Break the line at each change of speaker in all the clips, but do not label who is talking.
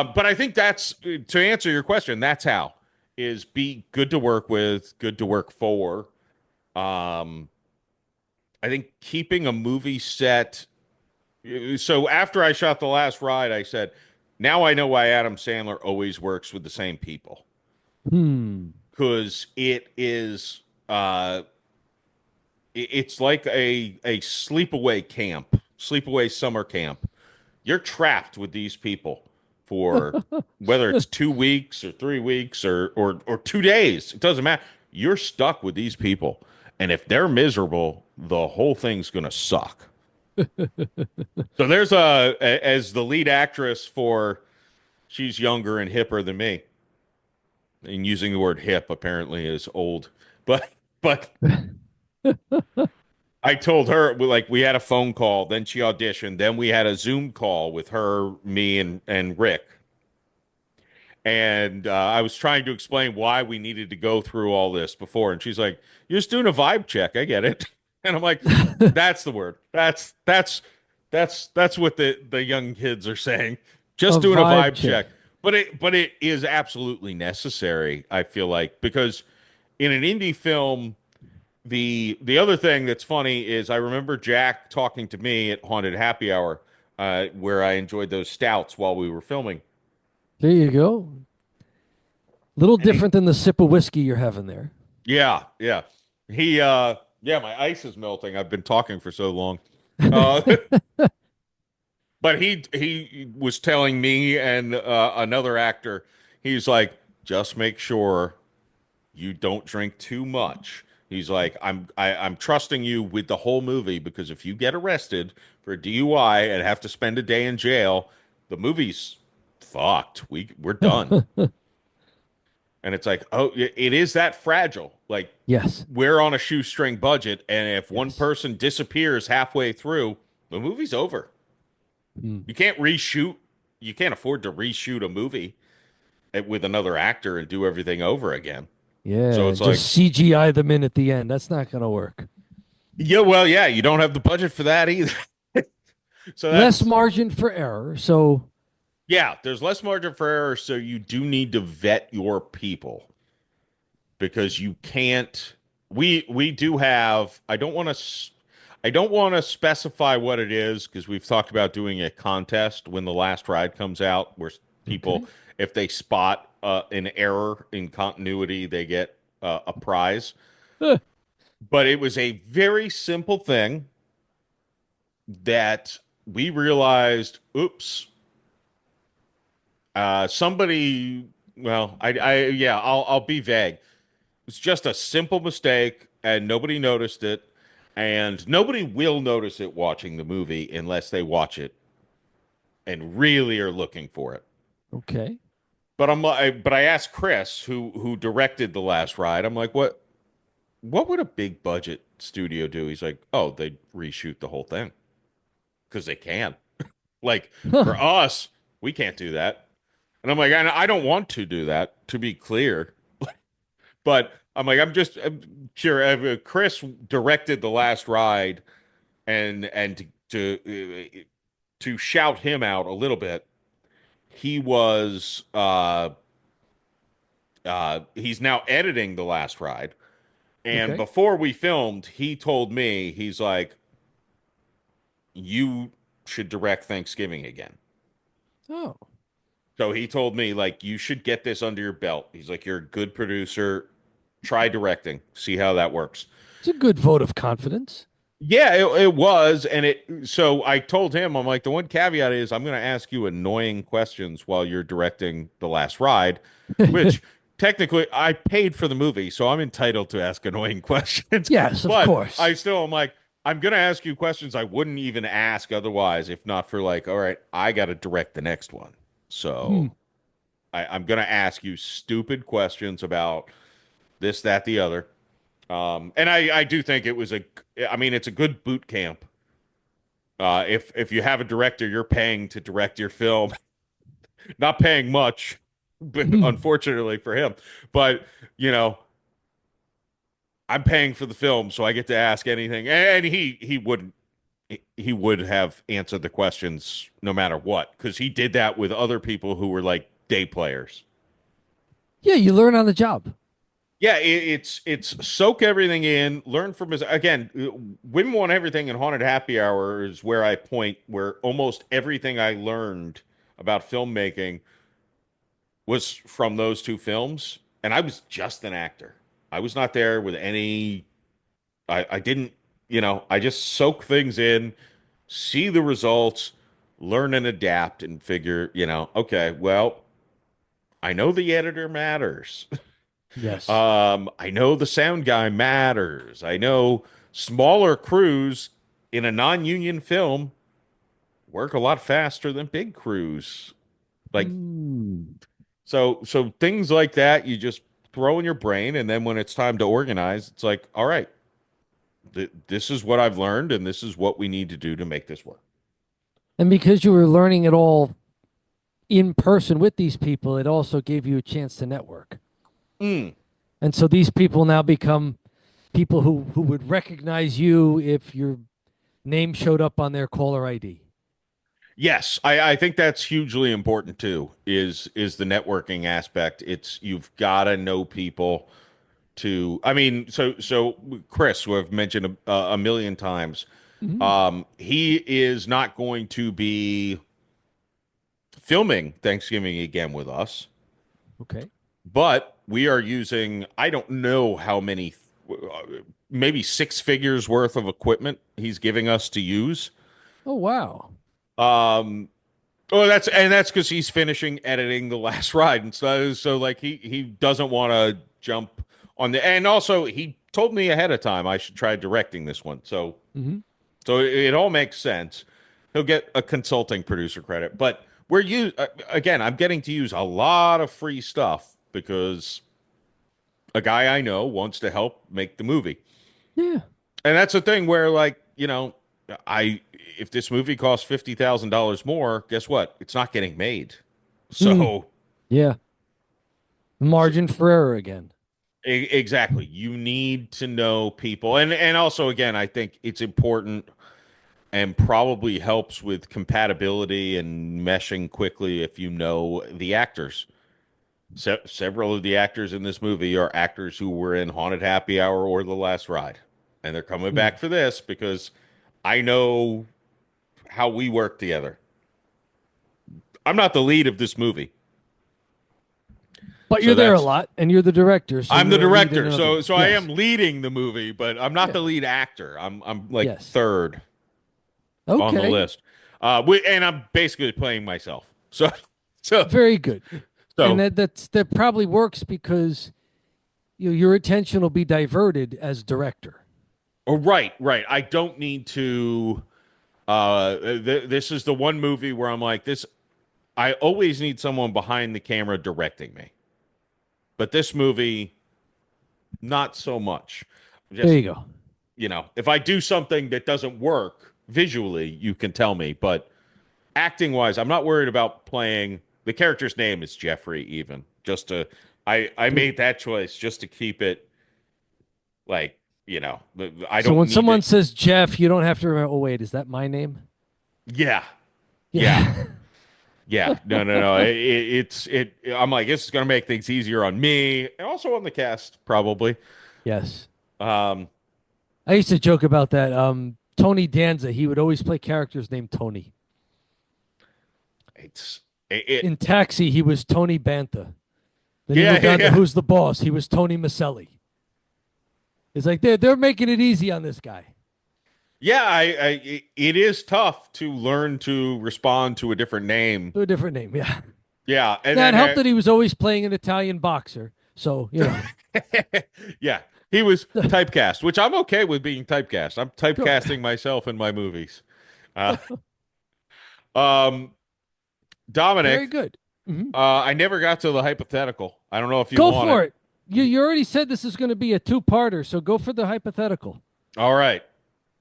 But I think that's to answer your question. That's how is be good to work with, good to work for. Um, I think keeping a movie set. So after I shot The Last Ride, I said, now I know why Adam Sandler always works with the same people
Hmm.
because uh, it's like a sleepaway camp, sleepaway summer camp. You're trapped with these people for whether it's 2 weeks or 3 weeks or 2 days. It doesn't matter. You're stuck with these people, and if they're miserable, the whole thing's gonna suck. So there's as the lead actress for she's younger and hipper than me, and using the word hip apparently is old, but but I told her like we had a phone call, then she auditioned, then we had a Zoom call with her, me, and Rick. And I was trying to explain why we needed to go through all this before. And she's like, "You're just doing a vibe check. I get it." And I'm like, "That's the word. That's what the young kids are saying.
A
Just doing a
vibe
vibe
check.
check." But it is absolutely necessary, I feel like, because in an indie film, the other thing that's funny is I remember Jack talking to me at Haunted Happy Hour, where I enjoyed those stouts while we were filming.
There you go. Little
And he
different than the sip of whiskey you're having there.
Yeah, yeah. Yeah, my ice is melting. I've been talking for so long. Uh but he was telling me and another actor, he's like, just make sure you don't drink too much. He's like, I'm trusting you with the whole movie because if you get arrested for DUI and have to spend a day in jail, the movie's fucked. We're done. And it's like, oh, it is that fragile. Like,
Yes.
we're on a shoestring budget, and if one
Yes.
person disappears halfway through, the movie's over.
Hmm.
You can't reshoot. You can't afford to reshoot a movie with another actor and do everything over again. So
Yeah.
it's like,
Just CGI them in at the end. That's not going to work.
yeah, well, yeah, you don't have the budget for that either. So
Less
that's,
margin for error. So,
yeah, there's less margin for error. So you do need to vet your people because you can't. We do have. I don't want to specify what it is because we've talked about doing a contest when the last ride comes out, where people,
okay.
if they spot an error in continuity, they get a prize.
Huh.
But it was a very simple thing that we realized. Oops, somebody. Well, yeah, I'll be vague. It's just a simple mistake, and nobody noticed it, and nobody will notice it watching the movie unless they watch it and really are looking for it.
Okay.
But I asked Chris, who directed the last ride. I'm like, what would a big budget studio do? He's like, oh, they'd reshoot the whole thing because they can. Like
Huh.
for us, we can't do that. And I'm like, I don't want to do that, to be clear. But I'm like, I'm sure Chris directed the last ride, and to shout him out a little bit, he was he's now editing the last ride. And
Okay.
before we filmed, he told me he's like, you should direct Thanksgiving again.
Oh,
So he told me like you should get this under your belt. He's like, you're a good producer. Try directing. See how that works.
it's a good vote of confidence.
Yeah, it was, and it. So I told him, I'm like, the one caveat is I'm going to ask you annoying questions while you're directing the last ride, which technically I paid for the movie, so I'm entitled to ask annoying questions.
Yes, of
But I
course.
still am like, I'm going to ask you questions I wouldn't even ask otherwise, if not for like, all right, I got to direct the next one,
Hmm.
so I'm going to ask you stupid questions about this, that, the other. And I do think it was I mean, it's a good boot camp. If you have a director you're paying to direct your film, not paying much, but
Hmm.
unfortunately for him, but you know, I'm paying for the film, so I get to ask anything. And he wouldn't. he would have answered the questions no matter what, because he did that with other people who were like day players.
Yeah, you learn on the job.
Yeah, it's soak everything in, learn from his again. Women Want Everything and Haunted Happy Hour is where I point where almost everything I learned about filmmaking was from those two films, and I was just an actor. I was not there with any. I didn't, I just soak things in, see the results, learn and adapt, and figure, okay, well, I know the editor matters.
Yes.
I know the sound guy matters. I know smaller crews in a non-union film work a lot faster than big crews. Like
Hmm.
so things like that you just throw in your brain, and then when it's time to organize, it's like, all right, this is what I've learned and this is what we need to do to make this work.
And because you were learning it all in person with these people, it also gave you a chance to network.
Mm.
And so these people now become people who would recognize you if your name showed up on their caller ID.
Yes, I think that's hugely important too, is the networking aspect. It's you've got to know people to, I mean, so Chris, who I've mentioned a million times,
Mhm.
he is not going to be filming Thanksgiving again with us,
Okay.
but we are using, I don't know how many, maybe six figures worth of equipment he's giving us to use.
Oh, wow.
Um, Oh, that's because he's finishing editing the last ride, and so like he doesn't want to jump on the. And also, he told me ahead of time I should try directing this one,
Hmm.
so it all makes sense. He'll get a consulting producer credit, but again. I'm getting to use a lot of free stuff because a guy I know wants to help make the movie,
Yeah.
and that's the thing where like I if this movie costs $50,000 more, guess what? It's not getting made.
Mm.
So,
Yeah.
so
Margin for error again.
exactly, you need to know people, and also again, I think it's important and probably helps with compatibility and meshing quickly if you know the actors. Several of the actors in this movie are actors who were in Haunted Happy Hour or The Last Ride, and they're coming
Mm.
back for this because I know how we work together. I'm not the lead of this movie.
But
So
you're there a
that's
lot and you're the director, so
I'm the
you're a lead in
director.
another.
So I
Yes.
am leading the movie, but I'm not
Yeah.
the lead actor. I'm like
Yes.
third on the
Okay.
list. And I'm basically playing myself. So so
Very good. And
so
that probably works because your attention will be diverted as director.
oh, right. I don't need to this is the one movie where I'm like this I always need someone behind the camera directing me. But this movie not so much.
There
Just
you go.
if I do something that doesn't work visually, you can tell me, but acting wise, I'm not worried about playing the character's name is Jeffrey even. Just to I
Good.
made that choice just to keep it like, I
So
don't
when
need to
someone says Jeff, you don't have to remember, oh, wait, is that my name?
yeah. Yeah.
Yeah.
Yeah. No. I'm like this is going to make things easier on me and also on the cast probably.
Yes.
Um
I used to joke about that. Tony Danza, he would always play characters named Tony.
it's it
In Taxi, he was Tony Bantha. Then he
yeah,
moved
yeah,
on to
yeah.
Who's the Boss. He was Tony Maselli. It's like they're making it easy on this guy.
Yeah, it is tough to learn to respond to a different name.
To a different name, yeah.
Yeah, and
Now it
then
helped that he was always playing an Italian boxer. So,
yeah, he was typecast, which I'm okay with being typecast. I'm
sure.
typecasting myself in my movies. Uh, um,
Very
Dominic,
good. Hmm.
I never got to the hypothetical. I don't know if you
Go
want
for
it.
it. You already said this is going to be a two-parter, so go for the hypothetical.
All right.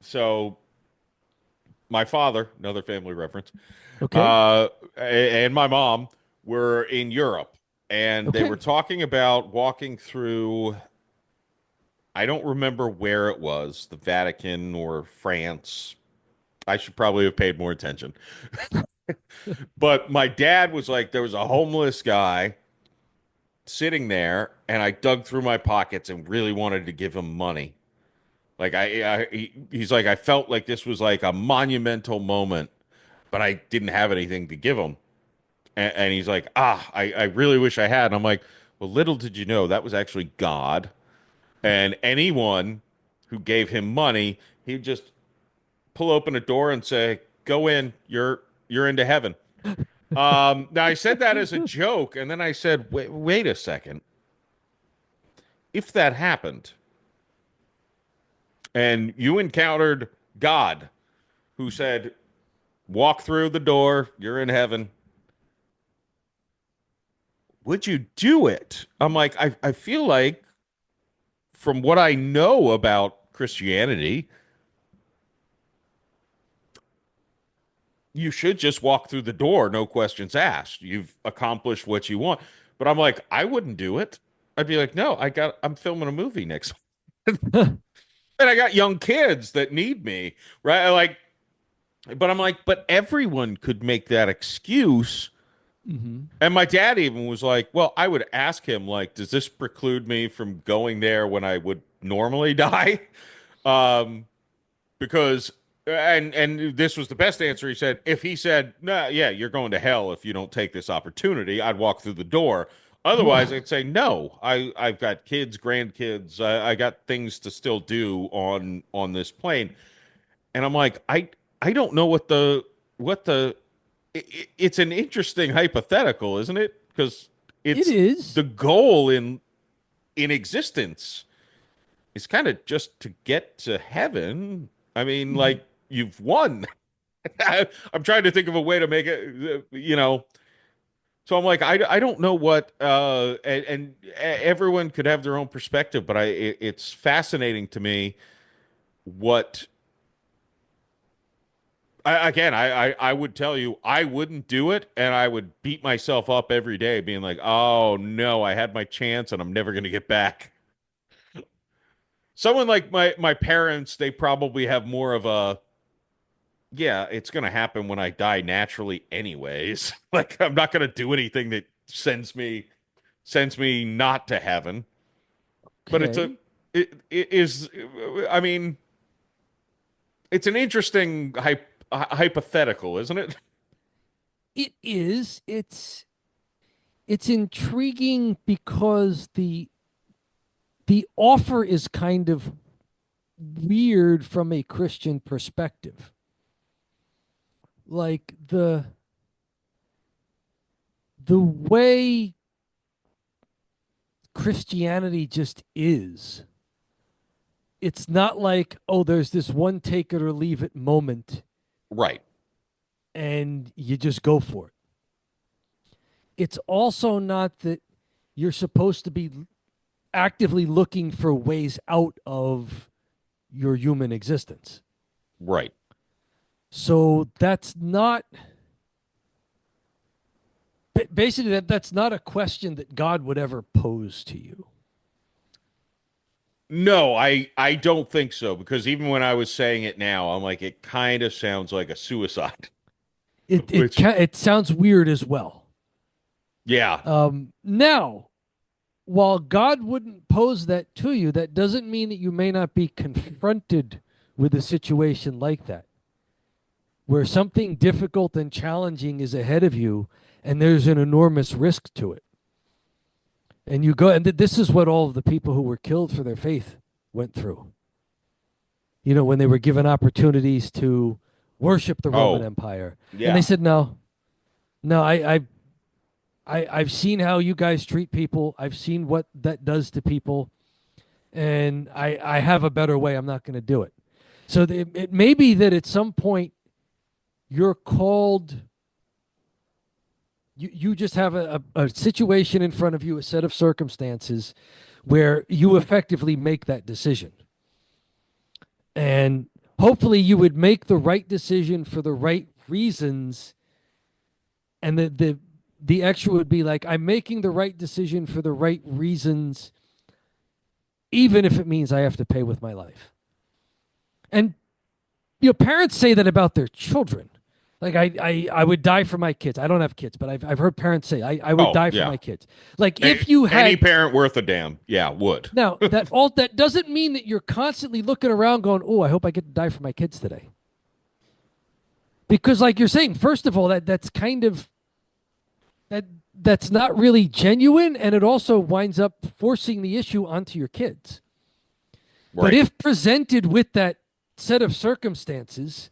So my father, another family reference,
Okay.
and my mom were in Europe, and they were
Okay.
talking about walking through. I don't remember where it was, the Vatican or France. I should probably have paid more attention. But my dad was like, there was a homeless guy sitting there, and I dug through my pockets and really wanted to give him money. Like he's like, I felt like this was like a monumental moment, but I didn't have anything to give him. And he's like, I really wish I had. And I'm like, well, little did you know that was actually God. And anyone who gave him money, he'd just pull open a door and say, "Go in. You're into heaven." Now I said that as a joke, and then I said, wait a second. If that happened, and you encountered God, who said, "Walk through the door. You're in heaven," would you do it? I'm like, I feel like from what I know about Christianity, you should just walk through the door, no questions asked. You've accomplished what you want. But I'm like, I wouldn't do it. I'd be like, no, I'm filming a movie next and I got young kids that need me, right? Like, but I'm like, but everyone could make that excuse.
Mm-hmm.
And my dad even was like, well, I would ask him, like, does this preclude me from going there when I would normally die? Um, because and this was the best answer. He said, if he said, "No, yeah, you're going to hell if you don't take this opportunity," I'd walk through the door. Otherwise, I'd say, "No, I've got kids, grandkids. I got things to still do on this plane." And I'm like, I don't know what the it's an interesting hypothetical, isn't it? Because
It
it's
is.
the goal in existence is kind of just to get to heaven. I mean,
Mhm.
like you've won. I'm trying to think of a way to make it, So I'm like, I don't know what, and everyone could have their own perspective, but it's fascinating to me what, I would tell you, I wouldn't do it, and I would beat myself up every day, being like, oh no, I had my chance, and I'm never going to get back. Someone like my parents, they probably have more of a, yeah, it's going to happen when I die naturally anyways. Like I'm not going to do anything that sends me not to heaven. But
Okay.
it is, I mean, it's an interesting hypothetical, isn't it?
It is. It's intriguing because the offer is kind of weird from a Christian perspective. Like the way Christianity just is. It's not like, oh, there's this one take it or leave it moment
Right.
and you just go for it. It's also not that you're supposed to be actively looking for ways out of your human existence.
Right.
So that's not basically that's not a question that God would ever pose to you.
No, I don't think so because even when I was saying it now, I'm like it kind of sounds like a suicide, which
It sounds weird as well.
yeah,
Now, while God wouldn't pose that to you, that doesn't mean that you may not be confronted with a situation like that, where something difficult and challenging is ahead of you, and there's an enormous risk to it. And you go, and this is what all of the people who were killed for their faith went through. You know, when they were given opportunities to worship the Roman
oh,
Empire, and they
yeah,
said, "No, no, I've seen how you guys treat people. I've seen what that does to people, and I have a better way. I'm not going to do it." So it may be that at some point you're called. You just have a situation in front of you, a set of circumstances where you effectively make that decision. And hopefully you would make the right decision for the right reasons. And the extra would be like, I'm making the right decision for the right reasons, even if it means I have to pay with my life. And parents say that about their children. Like I would die for my kids. I don't have kids, but I've heard parents say I would
Oh,
die for
yeah.
my kids. Like if you
Any
had
parent worth a damn, yeah, would.
now that doesn't mean that you're constantly looking around going, "Oh, I hope I get to die for my kids today." Because like you're saying, first of all, that's kind of that's not really genuine, and it also winds up forcing the issue onto your kids. But
Right.
if presented with that set of circumstances,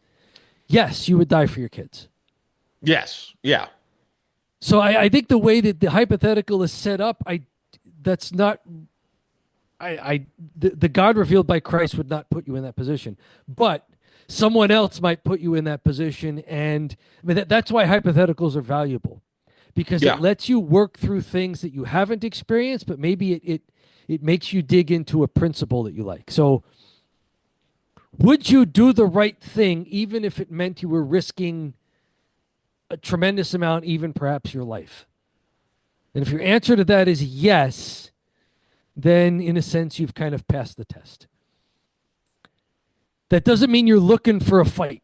yes, you would die for your kids.
Yes. Yeah.
So I think the way that the hypothetical is set up, that's not the God revealed by Christ would not put you in that position, but someone else might put you in that position, and I mean that's why hypotheticals are valuable because it
Yeah.
lets you work through things that you haven't experienced, but maybe it makes you dig into a principle that you like. So, would you do the right thing even if it meant you were risking a tremendous amount, even perhaps your life? And if your answer to that is yes, then in a sense, you've kind of passed the test. That doesn't mean you're looking for a fight.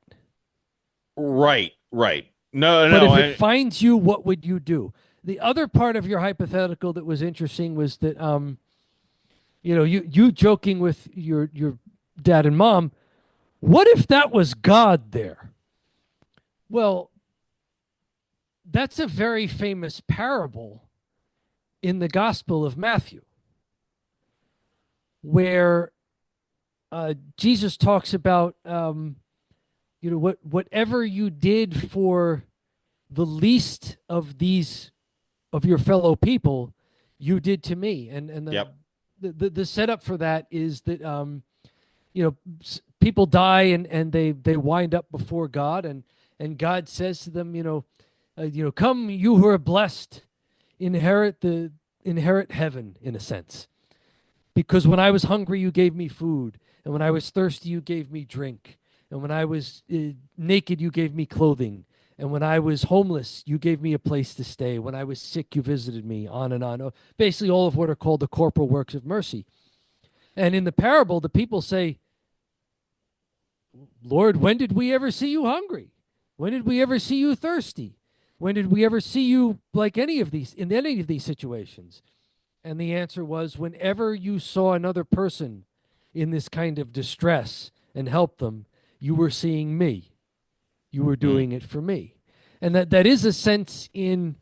Right. Right. No,
But
no.
if it finds you, what would you do? The other part of your hypothetical that was interesting was that, you joking with your dad and mom, what if that was God there? Well, that's a very famous parable in the Gospel of Matthew, where Jesus talks about whatever you did for the least of these of your fellow people, you did to me. And
Yep.
the setup for that is that people die and they wind up before God, and God says to them, come you who are blessed, inherit heaven, in a sense. Because when I was hungry, you gave me food. And when I was thirsty, you gave me drink. And when I was naked, you gave me clothing. And when I was homeless, you gave me a place to stay. When I was sick, you visited me, on and on. Basically, all of what are called the corporal works of mercy. And in the parable, the people say, Lord, when did we ever see you hungry? When did we ever see you thirsty? When did we ever see you like in any of these situations? And the answer was, whenever you saw another person in this kind of distress and helped them, you were seeing me. You were doing it for me. And that is a sense and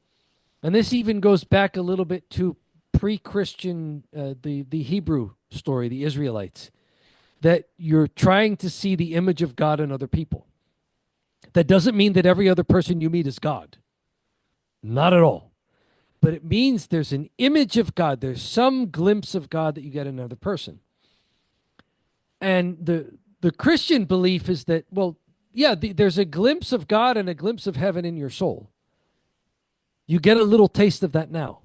this even goes back a little bit to pre-Christian, the Hebrew story, the Israelites, that you're trying to see the image of God in other people. That doesn't mean that every other person you meet is God. Not at all. But it means there's an image of God. There's some glimpse of God that you get in another person. And the Christian belief is that, well, yeah, there's a glimpse of God and a glimpse of heaven in your soul. You get a little taste of that now.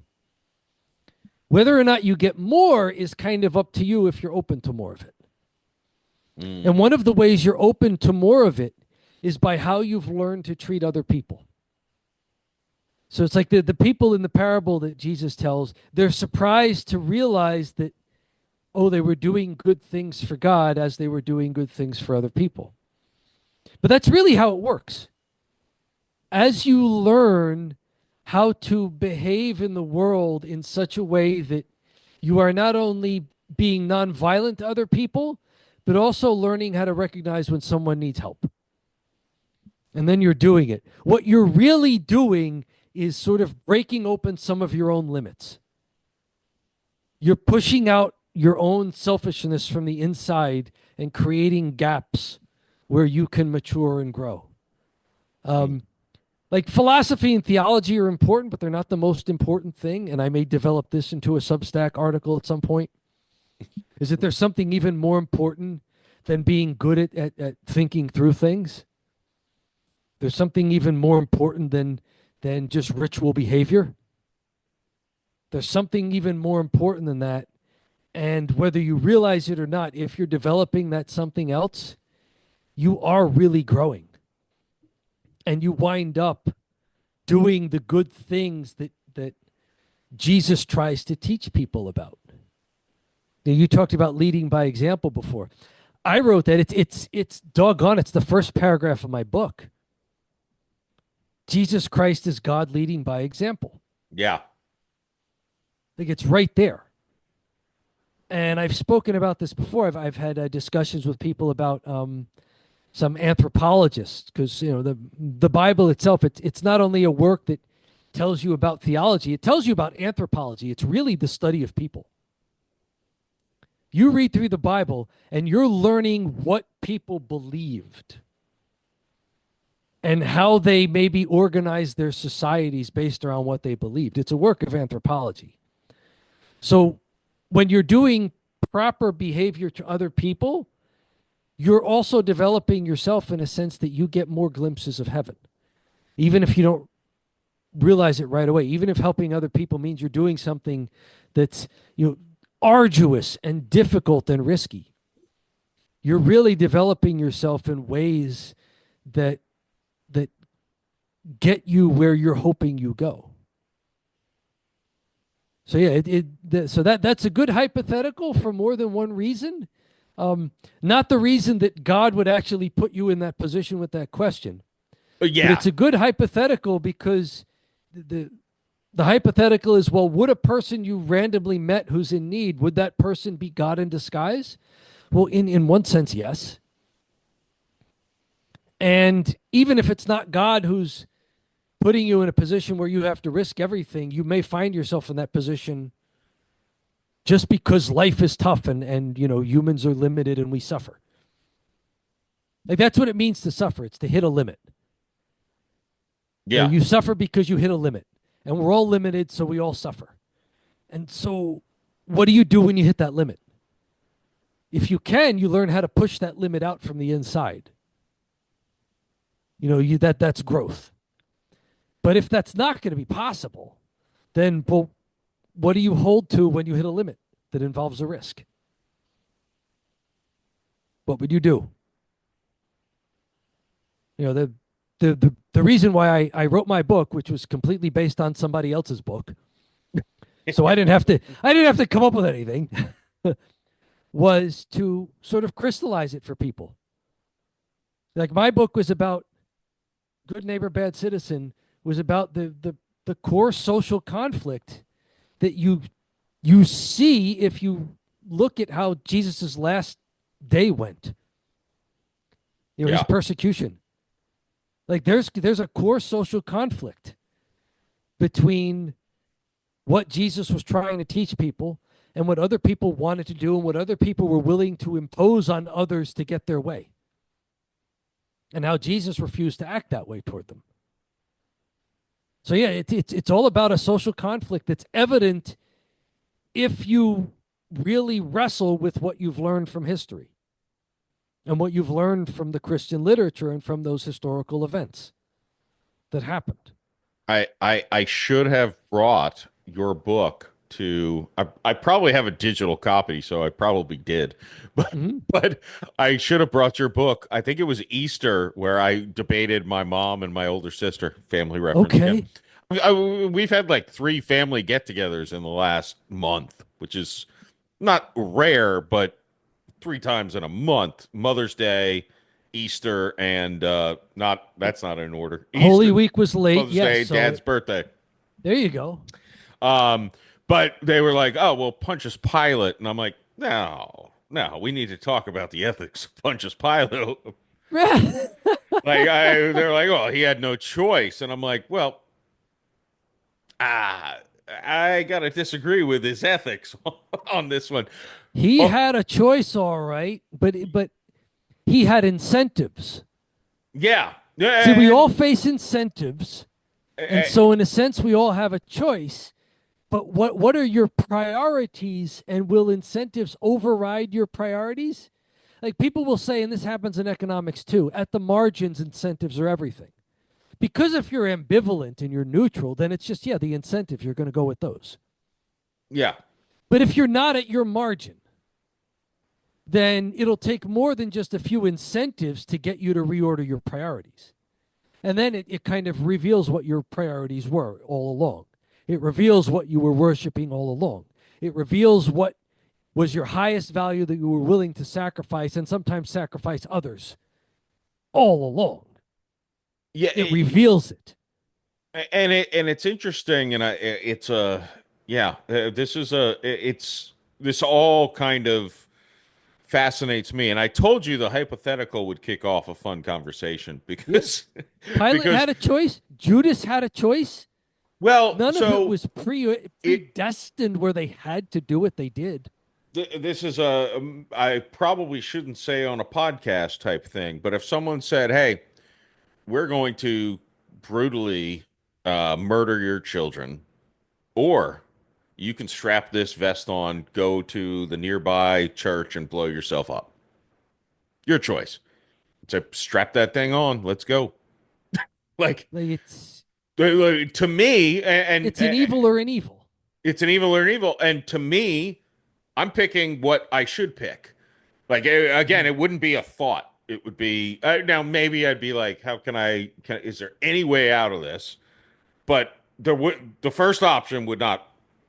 Whether or not you get more is kind of up to you if you're open to more of it. And one of the ways you're open to more of it is by how you've learned to treat other people. So it's like the people in the parable that Jesus tells, they're surprised to realize that, they were doing good things for God as they were doing good things for other people. But that's really how it works. As you learn how to behave in the world in such a way that you are not only being nonviolent to other people, but also learning how to recognize when someone needs help. And then you're doing it. What you're really doing is sort of breaking open some of your own limits. You're pushing out your own selfishness from the inside and creating gaps where you can mature and grow. Like philosophy and theology are important, but they're not the most important thing. And I may develop this into a Substack article at some point. Is that there's something even more important than being good at thinking through things? There's something even more important than just ritual behavior. There's something even more important than that. And whether you realize it or not, if you're developing that something else, you are really growing. And you wind up doing the good things that Jesus tries to teach people about. Now, you talked about leading by example before. I wrote that. It's doggone. It's the first paragraph of my book. Jesus Christ is God leading by example.
Yeah.
Like it's right there. And I've spoken about this before. I've had discussions with people about some anthropologists because the Bible itself it's not only a work that tells you about theology, it tells you about anthropology. It's really the study of people. You read through the Bible and you're learning what people believed and how they maybe organized their societies based around what they believed. It's a work of anthropology. So when you're doing proper behavior to other people, you're also developing yourself in a sense that you get more glimpses of heaven, even if you don't realize it right away. Even if helping other people means you're doing something that's arduous and difficult and risky, you're really developing yourself in ways that that get you where you're hoping you go. So yeah, so that's a good hypothetical for more than one reason. Not the reason that God would actually put you in that position with that question, but
Yeah.
it's a good hypothetical because the hypothetical is, well, would a person you randomly met who's in need, would that person be God in disguise? Well, in one sense, yes. And even if it's not God who's putting you in a position where you have to risk everything, you may find yourself in that position just because life is tough and humans are limited and we suffer. Like that's what it means to suffer. It's to hit a limit.
Yeah.
You suffer because you hit a limit. And we're all limited, so we all suffer. And so what do you do when you hit that limit? If you can, you learn how to push that limit out from the inside. That's growth. But if that's not going to be possible, then well, what do you hold to when you hit a limit that involves a risk? What would you do? The reason why I wrote my book, which was completely based on somebody else's book, so I didn't have to come up with anything, was to sort of crystallize it for people. Like my book was about Good Neighbor, Bad Citizen, was about the core social conflict that you see if you look at how Jesus's last day went.
Yeah.
His persecution. Like there's a core social conflict between what Jesus was trying to teach people and what other people wanted to do and what other people were willing to impose on others to get their way. And how Jesus refused to act that way toward them. So yeah, it's all about a social conflict that's evident if you really wrestle with what you've learned from history and what you've learned from the Christian literature and from those historical events that happened.
I should have brought your book to I probably have a digital copy, so I probably did. But
Mm-hmm.
but I should have brought your book. I think it was Easter where I debated my mom and my older sister, family reference again.
Okay.
We've had like three family get-togethers in the last month, which is not rare, but three times in a month. Mother's Day, Easter, and not that's not in order.
Holy
Easter,
Week was late.
Mother's
Yes.
Day,
So
Dad's birthday.
there you go.
Um, but they were like, "Oh, well, Pontius Pilate," and I'm like, "No, we need to talk about the ethics of Pontius Pilate." They're like, "Oh, he had no choice," and I'm like, "Well, ah, I gotta disagree with his ethics on this one."
He
Oh,
had a choice, all right, but he had incentives.
yeah,
See, we all
and,
face incentives, and
and
so in a sense, we all have a choice. But what are your priorities, and will incentives override your priorities? Like people will say, and this happens in economics too, at the margins, incentives are everything. Because if you're ambivalent and you're neutral, then it's just, yeah, the incentives, you're going to go with those.
yeah,
But if you're not at your margin, then it'll take more than just a few incentives to get you to reorder your priorities. And then it kind of reveals what your priorities were all along. It reveals what you were worshiping all along. It reveals what was your highest value that you were willing to sacrifice and sometimes sacrifice others all along.
Yeah,
It reveals it.
and it's interesting, and it's a yeah. This is it's this all kind of fascinates me, and I told you the hypothetical would kick off a fun conversation
Yeah.
because
Pilate
because
had a choice. Judas had a choice.
well,
None of it
so
was
it
predestined where they had to do what they did.
this is a I probably shouldn't say on a podcast type thing, but if someone said, "Hey, we're going to brutally murder your children," or you can strap this vest on, go to the nearby church and blow yourself up. Your choice. So strap that thing on. Let's go. Like
Like
to me,
it's an evil or an evil.
it's an evil or an evil, and to me, I'm picking what I should pick. Like again, it wouldn't be a thought. It would be now maybe I'd be like, how can is there any way out of this? But the first option would not.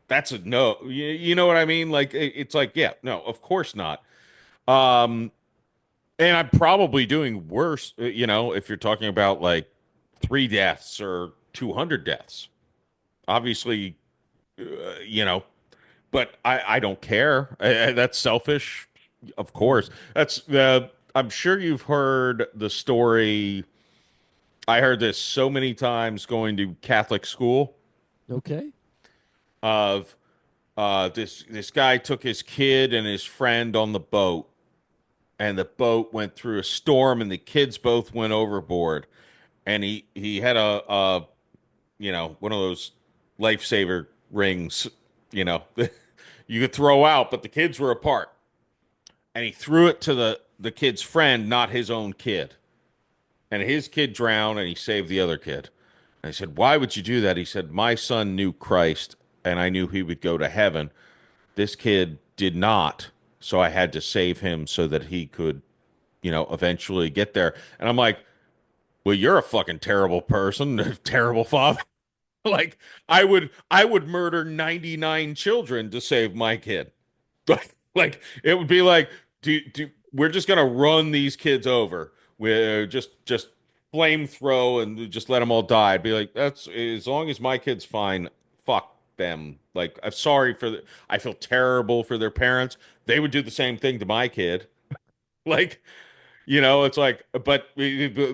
That's a no. You know what I mean? Like it's like yeah, no, of course not. Um, and I'm probably doing worse. If you're talking about like 3 deaths or 200 deaths, obviously, you know. But I don't care. That's selfish, of course. That's I'm sure you've heard the story. I heard this so many times going to Catholic school
Okay.
of this guy took his kid and his friend on the boat, and the boat went through a storm, and the kids both went overboard, and he had a one of those lifesaver rings, you know, you could throw out, but the kids were apart, and he threw it to the kid's friend, not his own kid, and his kid drowned, and he saved the other kid. And I said, "Why would you do that?" He said, "My son knew Christ, and I knew he would go to heaven. This kid did not, so I had to save him so that he could, eventually get there." And I'm like, "Well, you're a fucking terrible person, terrible father." Like I would murder 99 children to save my kid. Like it would be like, we're just gonna run these kids over. We're just flamethrow and just let them all die. I'd be like, that's as long as my kid's fine, fuck them. Like I'm sorry I feel terrible for their parents. They would do the same thing to my kid. Like, it's like, but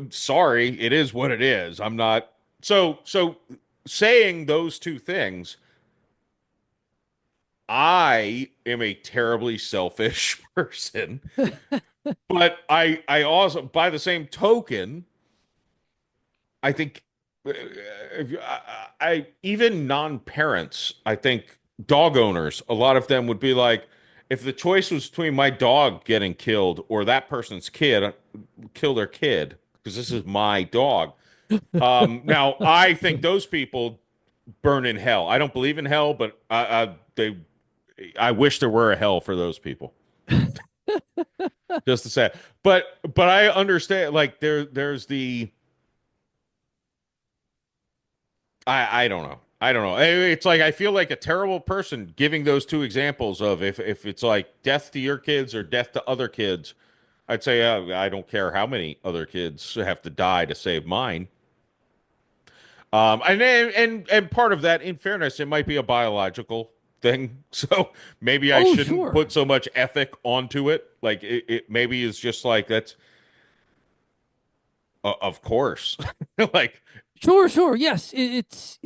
sorry, it is what it is. I'm not so saying those two things. I am a terribly selfish person, but I also, by the same token, I think even non-parents, I think dog owners, a lot of them would be like, if the choice was between my dog getting killed or that person's kid, kill their kid because this is my dog. Now I think those people burn in hell. I don't believe in hell, but I wish there were a hell for those people. Just to say, but I understand. Like there's the I don't know. I don't know. It's like I feel like a terrible person giving those two examples of if it's like death to your kids or death to other kids. I'd say I don't care how many other kids have to die to save mine. And part of that, in fairness, it might be a biological thing. So maybe I
Oh,
shouldn't
sure.
put so much ethic onto it. Like it maybe is just like that's of course. Like
Sure, sure. Yes, it's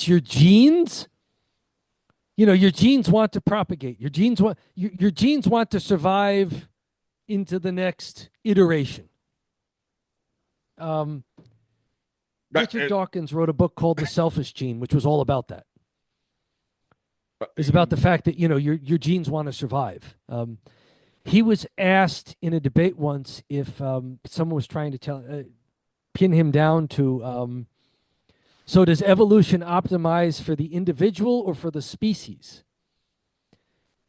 your genes. Your genes want to propagate. Your genes want to survive into the next iteration. Um,
but,
Richard Dawkins wrote a book called The Selfish Gene, which was all about that. It's about the fact that your genes want to survive. He was asked in a debate once if someone was trying to pin him down to. So does evolution optimize for the individual or for the species?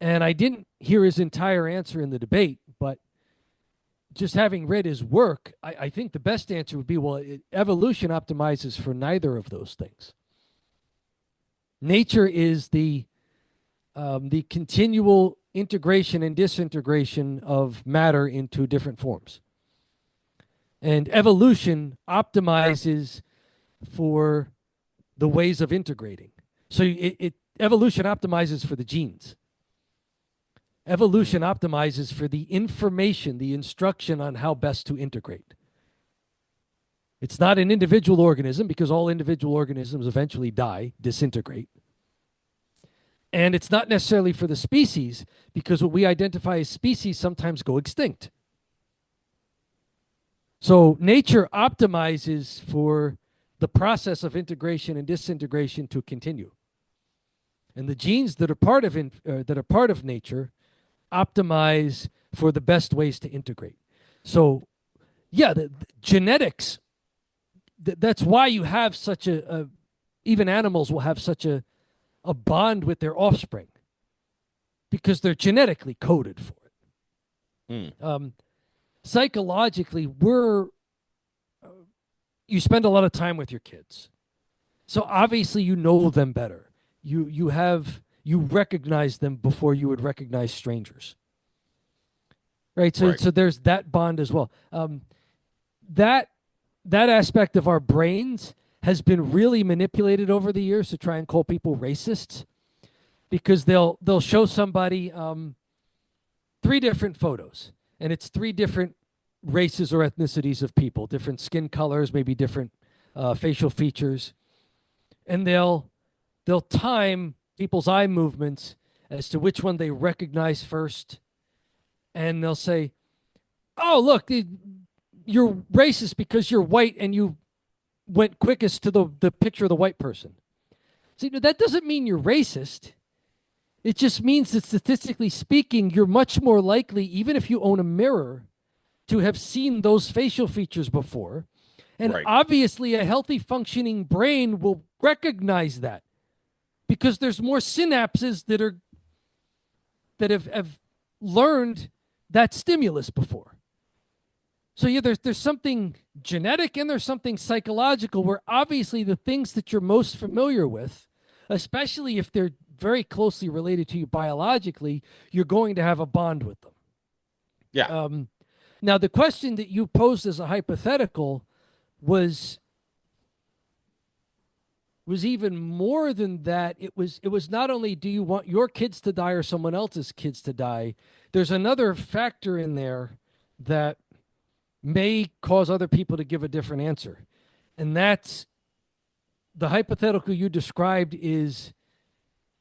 And I didn't hear his entire answer in the debate, but just having read his work, I think the best answer would be, well, evolution optimizes for neither of those things. Nature is the the continual integration and disintegration of matter into different forms. And evolution optimizes for the ways of integrating. So evolution optimizes for the genes. Evolution optimizes for the information, the instruction on how best to integrate. It's not an individual organism because all individual organisms eventually die, disintegrate. And it's not necessarily for the species because what we identify as species sometimes go extinct. So nature optimizes for the process of integration and disintegration to continue. And the genes that are part of nature optimize for the best ways to integrate. So, yeah, the genetics. That's why you have such even animals will have such a bond with their offspring because they're genetically coded for it. Psychologically, you spend a lot of time with your kids, so obviously you know them better. You recognize them before you would recognize strangers, right? So there's that bond as well. That aspect of our brains has been really manipulated over the years to try and call people racists because they'll show somebody 3 different photos and it's 3 different races or ethnicities of people, different skin colors, maybe different facial features, and they'll time people's eye movements as to which one they recognize first, and they'll say, "Oh, look, you're racist because you're white and you went quickest to the picture of the white person." See, that doesn't mean you're racist. It just means that statistically speaking, you're much more likely, even if you own a mirror, to have seen those facial features before. And obviously a healthy functioning brain will recognize that because there's more synapses that have learned that stimulus before. So yeah, there's something genetic and there's something psychological where obviously the things that you're most familiar with, especially if they're very closely related to you biologically, you're going to have a bond with them.
Yeah.
Now, the question that you posed as a hypothetical was even more than that. It was not only do you want your kids to die or someone else's kids to die, there's another factor in there that may cause other people to give a different answer. And that's the hypothetical you described is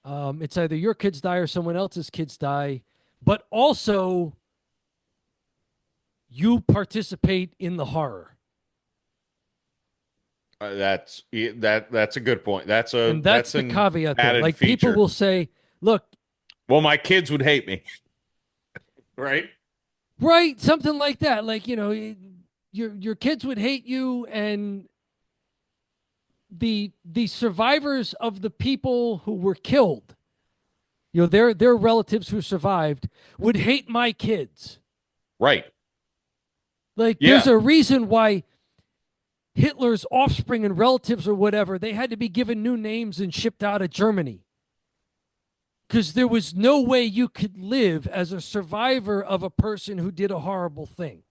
it's either your kids die or someone else's kids die, but also you participate in the horror.
That's a good point. That's
the caveat there. Like
feature.
People will say, "Look,
well, my kids would hate me," right?
Right, something like that. Like your kids would hate you, and the survivors of the people who were killed, their relatives who survived would hate my kids.
Right.
Like there's a reason why Hitler's offspring and relatives or whatever, they had to be given new names and shipped out of Germany. Because there was no way you could live as a survivor of a person who did a horrible thing.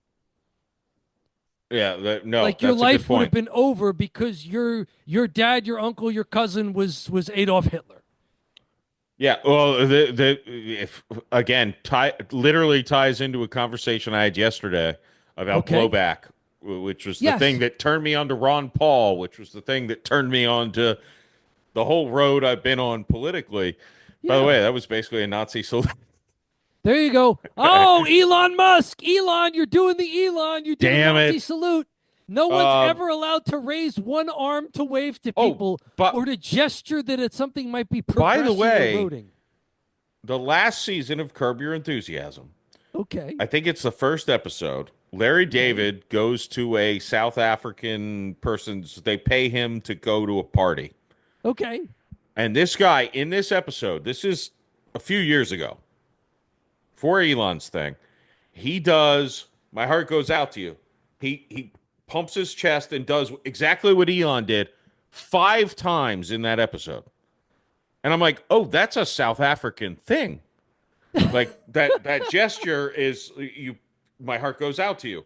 Yeah, no.
Like your life would have been over because your dad, your uncle, your cousin was Adolf Hitler.
Yeah, well, if again, literally ties into a conversation I had yesterday about blowback, which was the thing that turned me on to Ron Paul, which was the thing that turned me on to the whole road I've been on politically. Yeah. By the way, that was basically a Nazi salute.
There you go. Oh, Elon Musk. Elon, you're doing the Elon. You did a Nazi salute. No one's ever allowed to raise one arm to wave to people or to gesture that it's something might be progressive. By the way, eroding.
The last season of Curb Your Enthusiasm.
Okay.
I think it's the first episode. Larry David goes to a South African person's. They pay him to go to a party.
Okay.
And this guy in this episode, this is a few years ago, for Elon's thing, he does "My Heart Goes Out to You." He pumps his chest and does exactly what Elon did 5 times in that episode. And I'm like, oh, that's a South African thing. Like that gesture is you. My heart goes out to you,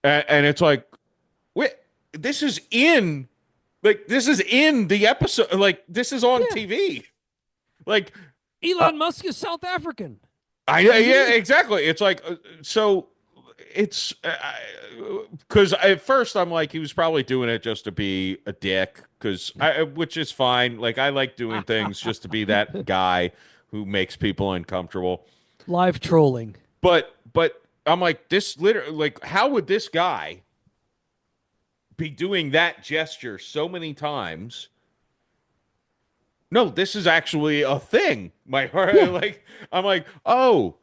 and it's like, wait, this is in this is in the episode. Like this is on
Yeah.
TV. Like uh,
Elon Musk is South African. Isn't
yeah,
he?
exactly. It's like so. It's because at first I'm like he was probably doing it just to be a dick because which is fine. Like I like doing things just to be that guy who makes people uncomfortable.
Live trolling.
But I'm like this literally like how would this guy be doing that gesture so many times? No, this is actually a thing. My heart
Yeah.
like I'm like, "Oh,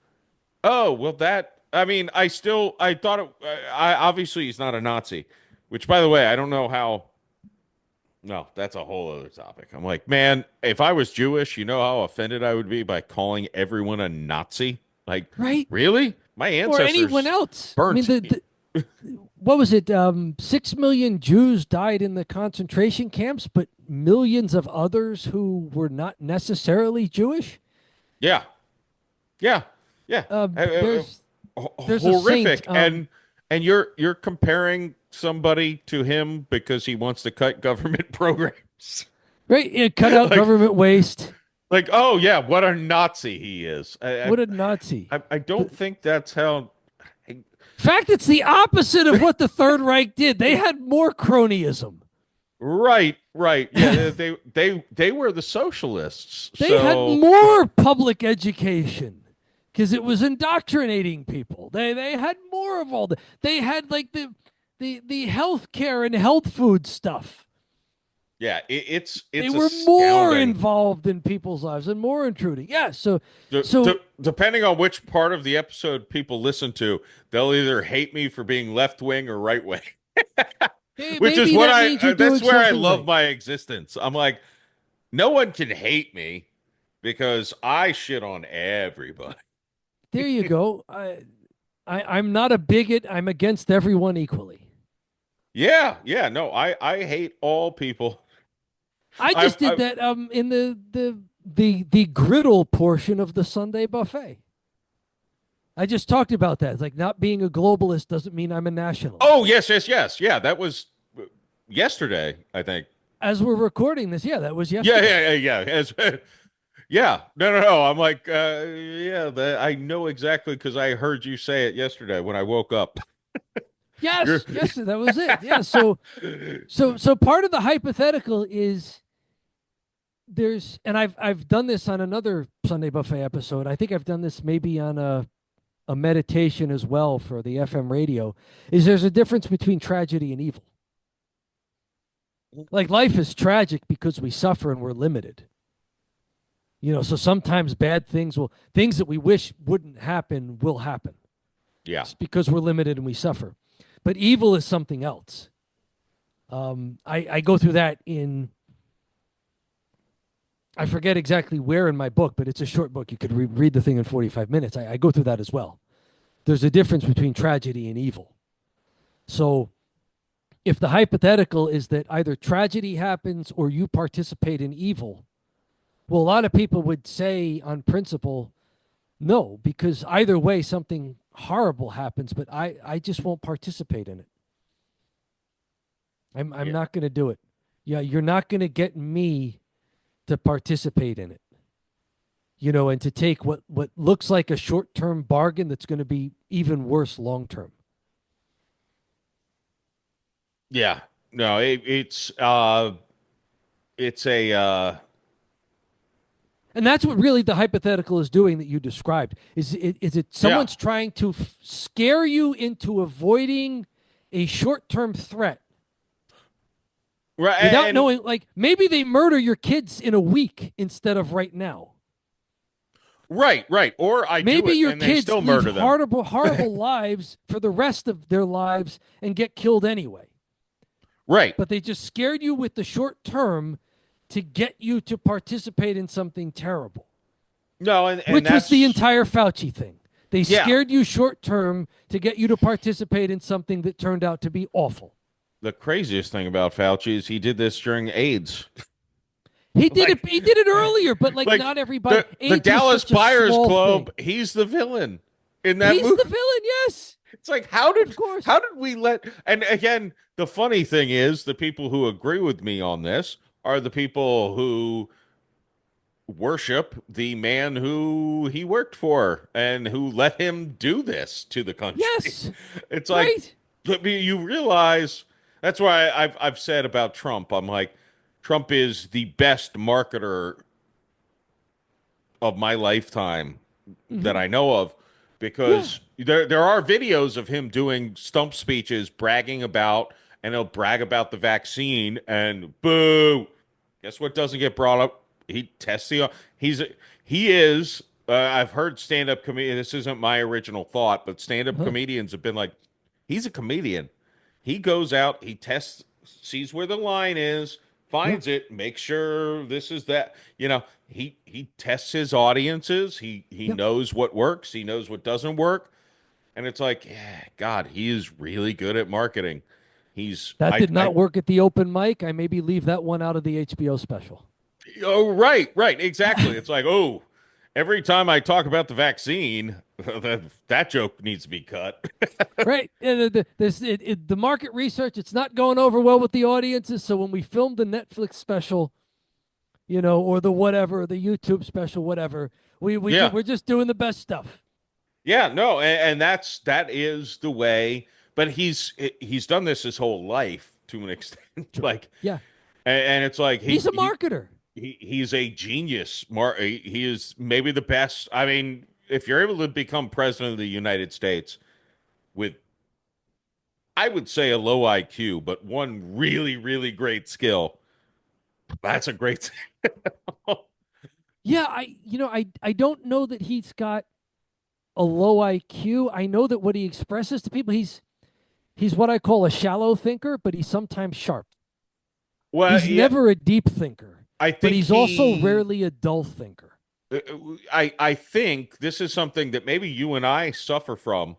well that I mean, I thought I obviously he's not a Nazi, which by the way, I don't know how no, that's a whole other topic. I'm like, man, if I was Jewish, you know how offended I would be by calling everyone a Nazi? Like,
Right?
really? My
Or anyone
ancestors
else. I mean,
burnt.
what was it? 6 million Jews died in the concentration camps, but millions of others who were not necessarily Jewish.
Yeah. Yeah. Yeah.
Uh,
Uh, uh,
there's there's a saint.
Horrific. And you're comparing somebody to him because he wants to cut government programs.
Right, yeah, cut out
like
government waste.
oh yeah, what a Nazi he is.
What a Nazi!
I don't think that's how
Fact, it's the opposite of what the Third Reich did. They had more cronyism.
right, right. Yeah, they were the socialists.
They had
So
more public education because it was indoctrinating people. They had more of all the. They had like the health care and health food stuff.
yeah,
They
it's
were more
astounding.
involved in people's lives and more intruding. Yeah. So
De-
so
depending on which part of the episode people listen to, they'll either hate me for being left wing or right wing, which is
maybe
what
that means you're
that's
doing
where I
something
love
right.
my existence. I'm like, no one can hate me because I shit on everybody.
There you go. I'm not a bigot. I'm against everyone equally.
Yeah, yeah, no, I hate all people.
I
I
just did that in the griddle portion of the Sunday buffet. I just talked about that. It's like not being a globalist doesn't mean I'm a
oh
nationalist.
yes, yes, yes, yeah, that was yesterday, I think.
As we're recording this, yeah, that was
Yeah,
yesterday.
yeah, yeah, yeah. Yeah, no, no, no. I'm like, yeah, I know exactly because I heard you say it yesterday when I woke up. You're,
Yes, yes, that was it. Yeah, so part of the hypothetical is and I've done this on another Sunday buffet episode. I think I've done this maybe on a meditation as well for the FM radio. Is there's a difference between tragedy and evil. Like life is tragic because we suffer and we're limited. So sometimes bad things that we wish wouldn't happen will happen.
yeah,
It's because we're limited and we suffer. But evil is something else. I go through that I forget exactly where in my book, but it's a short book. You could read the thing in 45 minutes. I go through that as well. There's a difference between tragedy and evil. So if the hypothetical is that either tragedy happens or you participate in evil, well, a lot of people would say on principle, no, because either way, something horrible happens, but I just won't participate in it. I'm
yeah,
not going to do it. Yeah, you're not going to get me to participate in it. And to take what looks like a short-term bargain that's going to be even worse long-term.
yeah. No, it's a
And that's what really the hypothetical is doing that you described. Is it
yeah,
someone's trying to scare you into avoiding a short-term threat
right,
without knowing, like maybe they murder your kids in a week instead of right now.
right, right. Or I do
Maybe
it
your
and they
kids
still
live
murder them.
horrible, horrible lives for the rest of their lives and get killed anyway.
Right.
But they just scared you with the short term to get you to participate in something terrible,
No, and
which was the
that's
entire Fauci thing. They
yeah.
scared you short term to get you to participate in something that turned out to be awful.
The craziest thing about Fauci is he did this during AIDS.
He did it.
Like,
He did it earlier, but like
like
not everybody.
the
Age was
Dallas
such a
Buyers
small
Club,
thing.
he's the villain in that
He's
movie.
the villain. Yes,
It's like
of
how
course.
did we let and again the funny thing is the people who agree with me on this are the people who worship the man who he worked for and who let him do this to the country.
Yes,
It's like
right.
you realize that's why I've said about Trump. I'm like Trump is the best marketer of my lifetime that
Hmm.
I know of
Yeah,
because there are videos of him doing stump speeches bragging about and he'll brag about the vaccine and boo. Guess what doesn't get brought up? He tests the he's he is I've heard stand-up comedian this isn't my original thought, but stand-up
huh.
comedians have been like he's a comedian. He goes out, he tests, sees where the line is,
Yeah,
finds it, makes sure this is that. You know, he tests his audiences. He
yeah.
knows what works. He knows what doesn't work. And it's like, yeah, God, he is really good at marketing. He's
That did
I
not work at the open mic. I maybe leave that one out of the HBO special.
oh right, exactly. It's like, oh, every time I talk about the vaccine, that joke needs to be cut.
Right. And the market research, it's not going over well with the audiences. So when we filmed the Netflix special, or the whatever, the YouTube special, whatever,
Yeah.
we're just doing the best stuff.
Yeah, no, and that is the way. But he's done this his whole life to an extent.
Sure.
Like,
Yeah.
and it's like
He's a marketer.
he's a genius. He is maybe the best. I mean, if you're able to become president of the United States with, I would say a low IQ, but one really, really great skill, that's a great.
Yeah, I don't know that he's got a low IQ. I know that what he expresses to people, he's what I call a shallow thinker, but he's sometimes sharp.
Well,
He's
yeah,
never a deep thinker,
I
but
think
he's also
he.
rarely a dull thinker.
I think this is something that maybe you and I suffer from.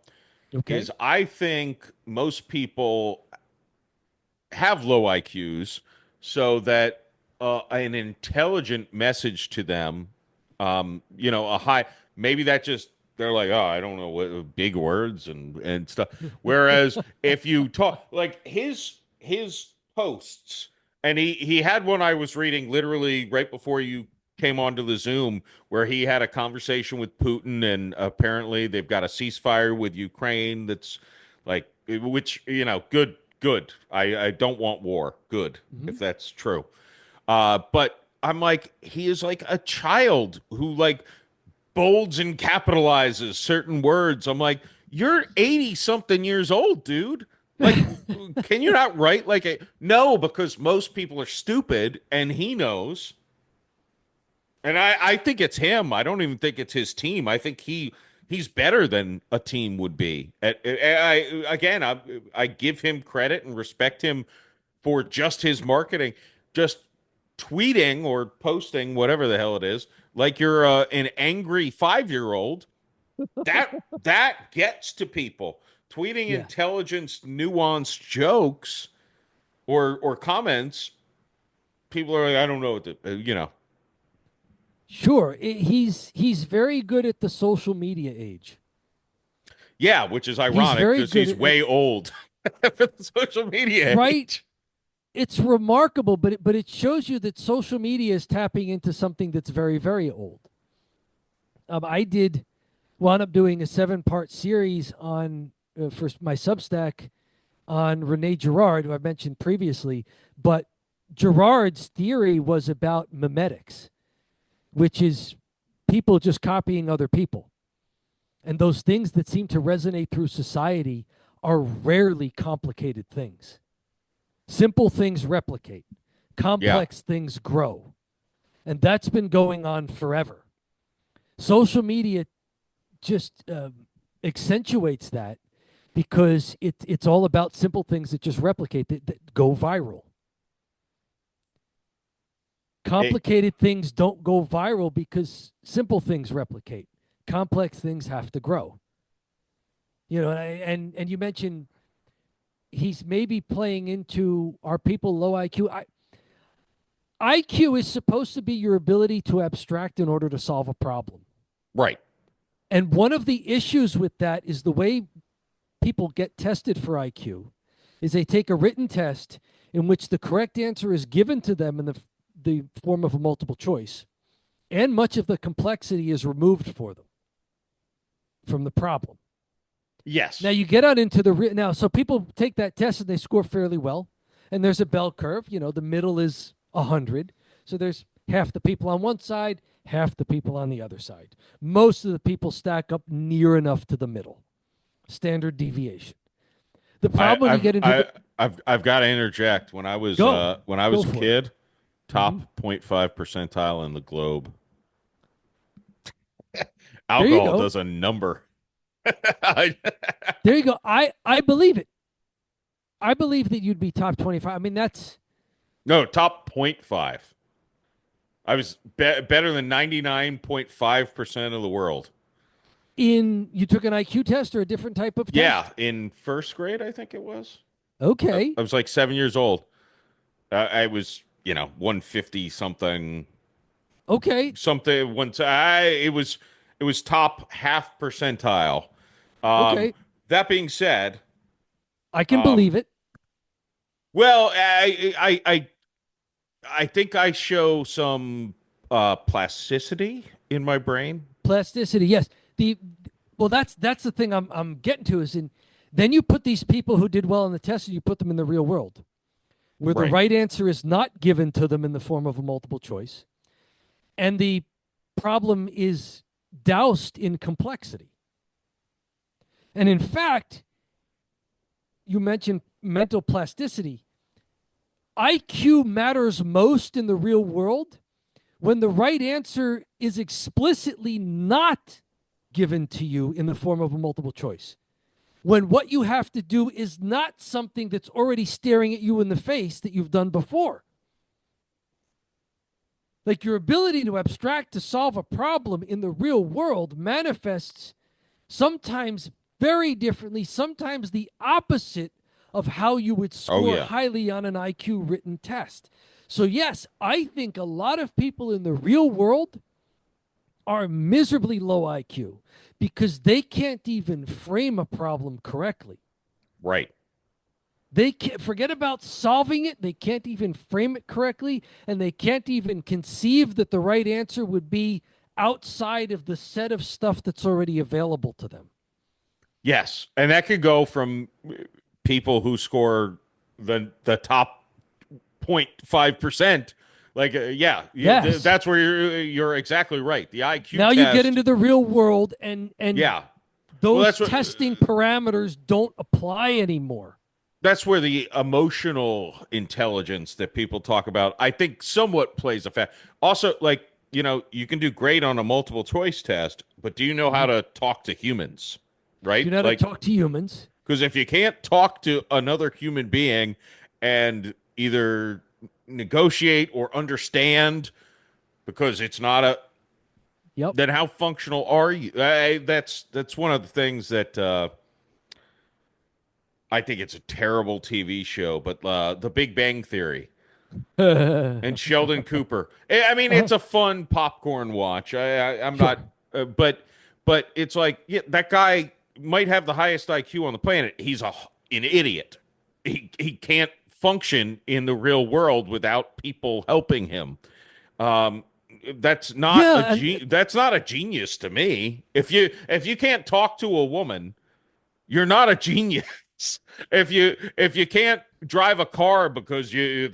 Okay?
Is I think most people have low IQs so that an intelligent message to them, a high, maybe that just, they're like, oh, I don't know what big words and stuff. Whereas if you talk like his posts, and he had one I was reading literally right before you came onto the Zoom where he had a conversation with Putin and apparently they've got a ceasefire with Ukraine that's like which good. I don't want war. Good,
Mhm.
if that's true. But I'm like, he is like a child who like bolds and capitalizes certain words. I'm like, you're 80 something years old, dude. Like, can you not write like a no? Because most people are stupid, and he knows. And I think it's him. I don't even think it's his team. I think he's better than a team would be. I give him credit and respect him for just his marketing, just tweeting or posting whatever the hell it is, like you're an angry 5 year old. That gets to people. Tweeting
Yeah.
intelligence, nuanced jokes or comments. People are like, I don't know what to.
Sure. He's very good at the social media age.
Yeah, which is
He's
ironic
very
because
good
he's
at
way old for the social media
right.
age.
It's remarkable, but it shows you that social media is tapping into something that's very, very old. I did wound up doing a 7-part series on for my Substack on Rene Girard, who I mentioned previously. But Girard's theory was about memetics, which is people just copying other people. And those things that seem to resonate through society are rarely complicated things. Simple things replicate,
Yeah.
complex things grow. And that's been going on forever. Social media just accentuates that because it's all about simple things that just replicate, that go viral.
It,
Complicated things don't go viral because simple things replicate. Complex things have to grow. And you mentioned he's maybe playing into, are people low IQ? IQ is supposed to be your ability to abstract in order to solve a problem.
Right.
And one of the issues with that is the way people get tested for IQ is they take a written test in which the correct answer is given to them in the form of a multiple choice, and much of the complexity is removed for them from the problem.
Yes.
Now you get out into now, so people take that test and they score fairly well, and there's a bell curve. The middle is 100, so there's half the people on one side, half the people on the other side. Most of the people stack up near enough to the middle. Standard deviation. The
I,
problem when you
I've
get into
I,
the
I've got to interject. When I was
go
when I
go
was a
for it.
kid, top
Hmm.
0.5 percentile in the globe.
There you
Alcohol
go.
does a number. I-
There you go. I believe it. I believe that you'd be top 25. I mean, that's
no, top 0.5. I was better than 99.5% of the world.
you took an IQ test or a different type of
Yeah,
test?
in first grade, I think it was.
Okay.
I was like 7 years old. I was, 150 something,
Okay.
something. It was top half percentile. Um,
Okay.
that being said,
I can
um,
believe it.
well, I think I show some plasticity in my brain.
Plasticity, yes. The well, that's the thing I'm getting to is in then you put these people who did well in the test and you put them in the real world where the
Right.
right answer is not given to them in the form of a multiple choice, and the problem is doused in complexity. And in fact, you mentioned mental plasticity. IQ matters most in the real world when the right answer is explicitly not given to you in the form of a multiple choice. When what you have to do is not something that's already staring at you in the face that you've done before. Like your ability to abstract to solve a problem in the real world manifests sometimes very differently, sometimes the opposite of how you would
Oh
score
yeah.
highly on an IQ written test. So, yes, I think a lot of people in the real world are miserably low IQ because they can't even frame a problem correctly.
Right.
They can't forget about solving it. They can't even frame it correctly, and they can't even conceive that the right answer would be outside of the set of stuff that's already available to them.
Yes, and that could go from people who score the top 0.5%. Like,
Yes.
that's where you're exactly right. The IQ
Now you get
test,
into the real world, and
yeah. Well,
those testing parameters don't apply anymore.
that's where the emotional intelligence that people talk about, I think, somewhat plays a factor. Also, like, you can do great on a multiple choice test, but do you know how
Mhm.
to talk to humans?
Do you
Right?
know how to
Like,
talk to humans?
because if you can't talk to another human being and either negotiate or understand, because it's not a,
Yep.
then how functional are you? That's one of the things that I think it's a terrible TV show, but The Big Bang Theory and Sheldon Cooper. I mean,
Uh-huh.
it's a fun popcorn watch. I'm not,
Sure.
but it's like, yeah, that guy might have the highest IQ on the planet. He's an idiot. He can't function in the real world without people helping him. Um,
Yeah, and
that's not a genius to me. If you can't talk to a woman, you're not a genius. If you can't drive a car because you're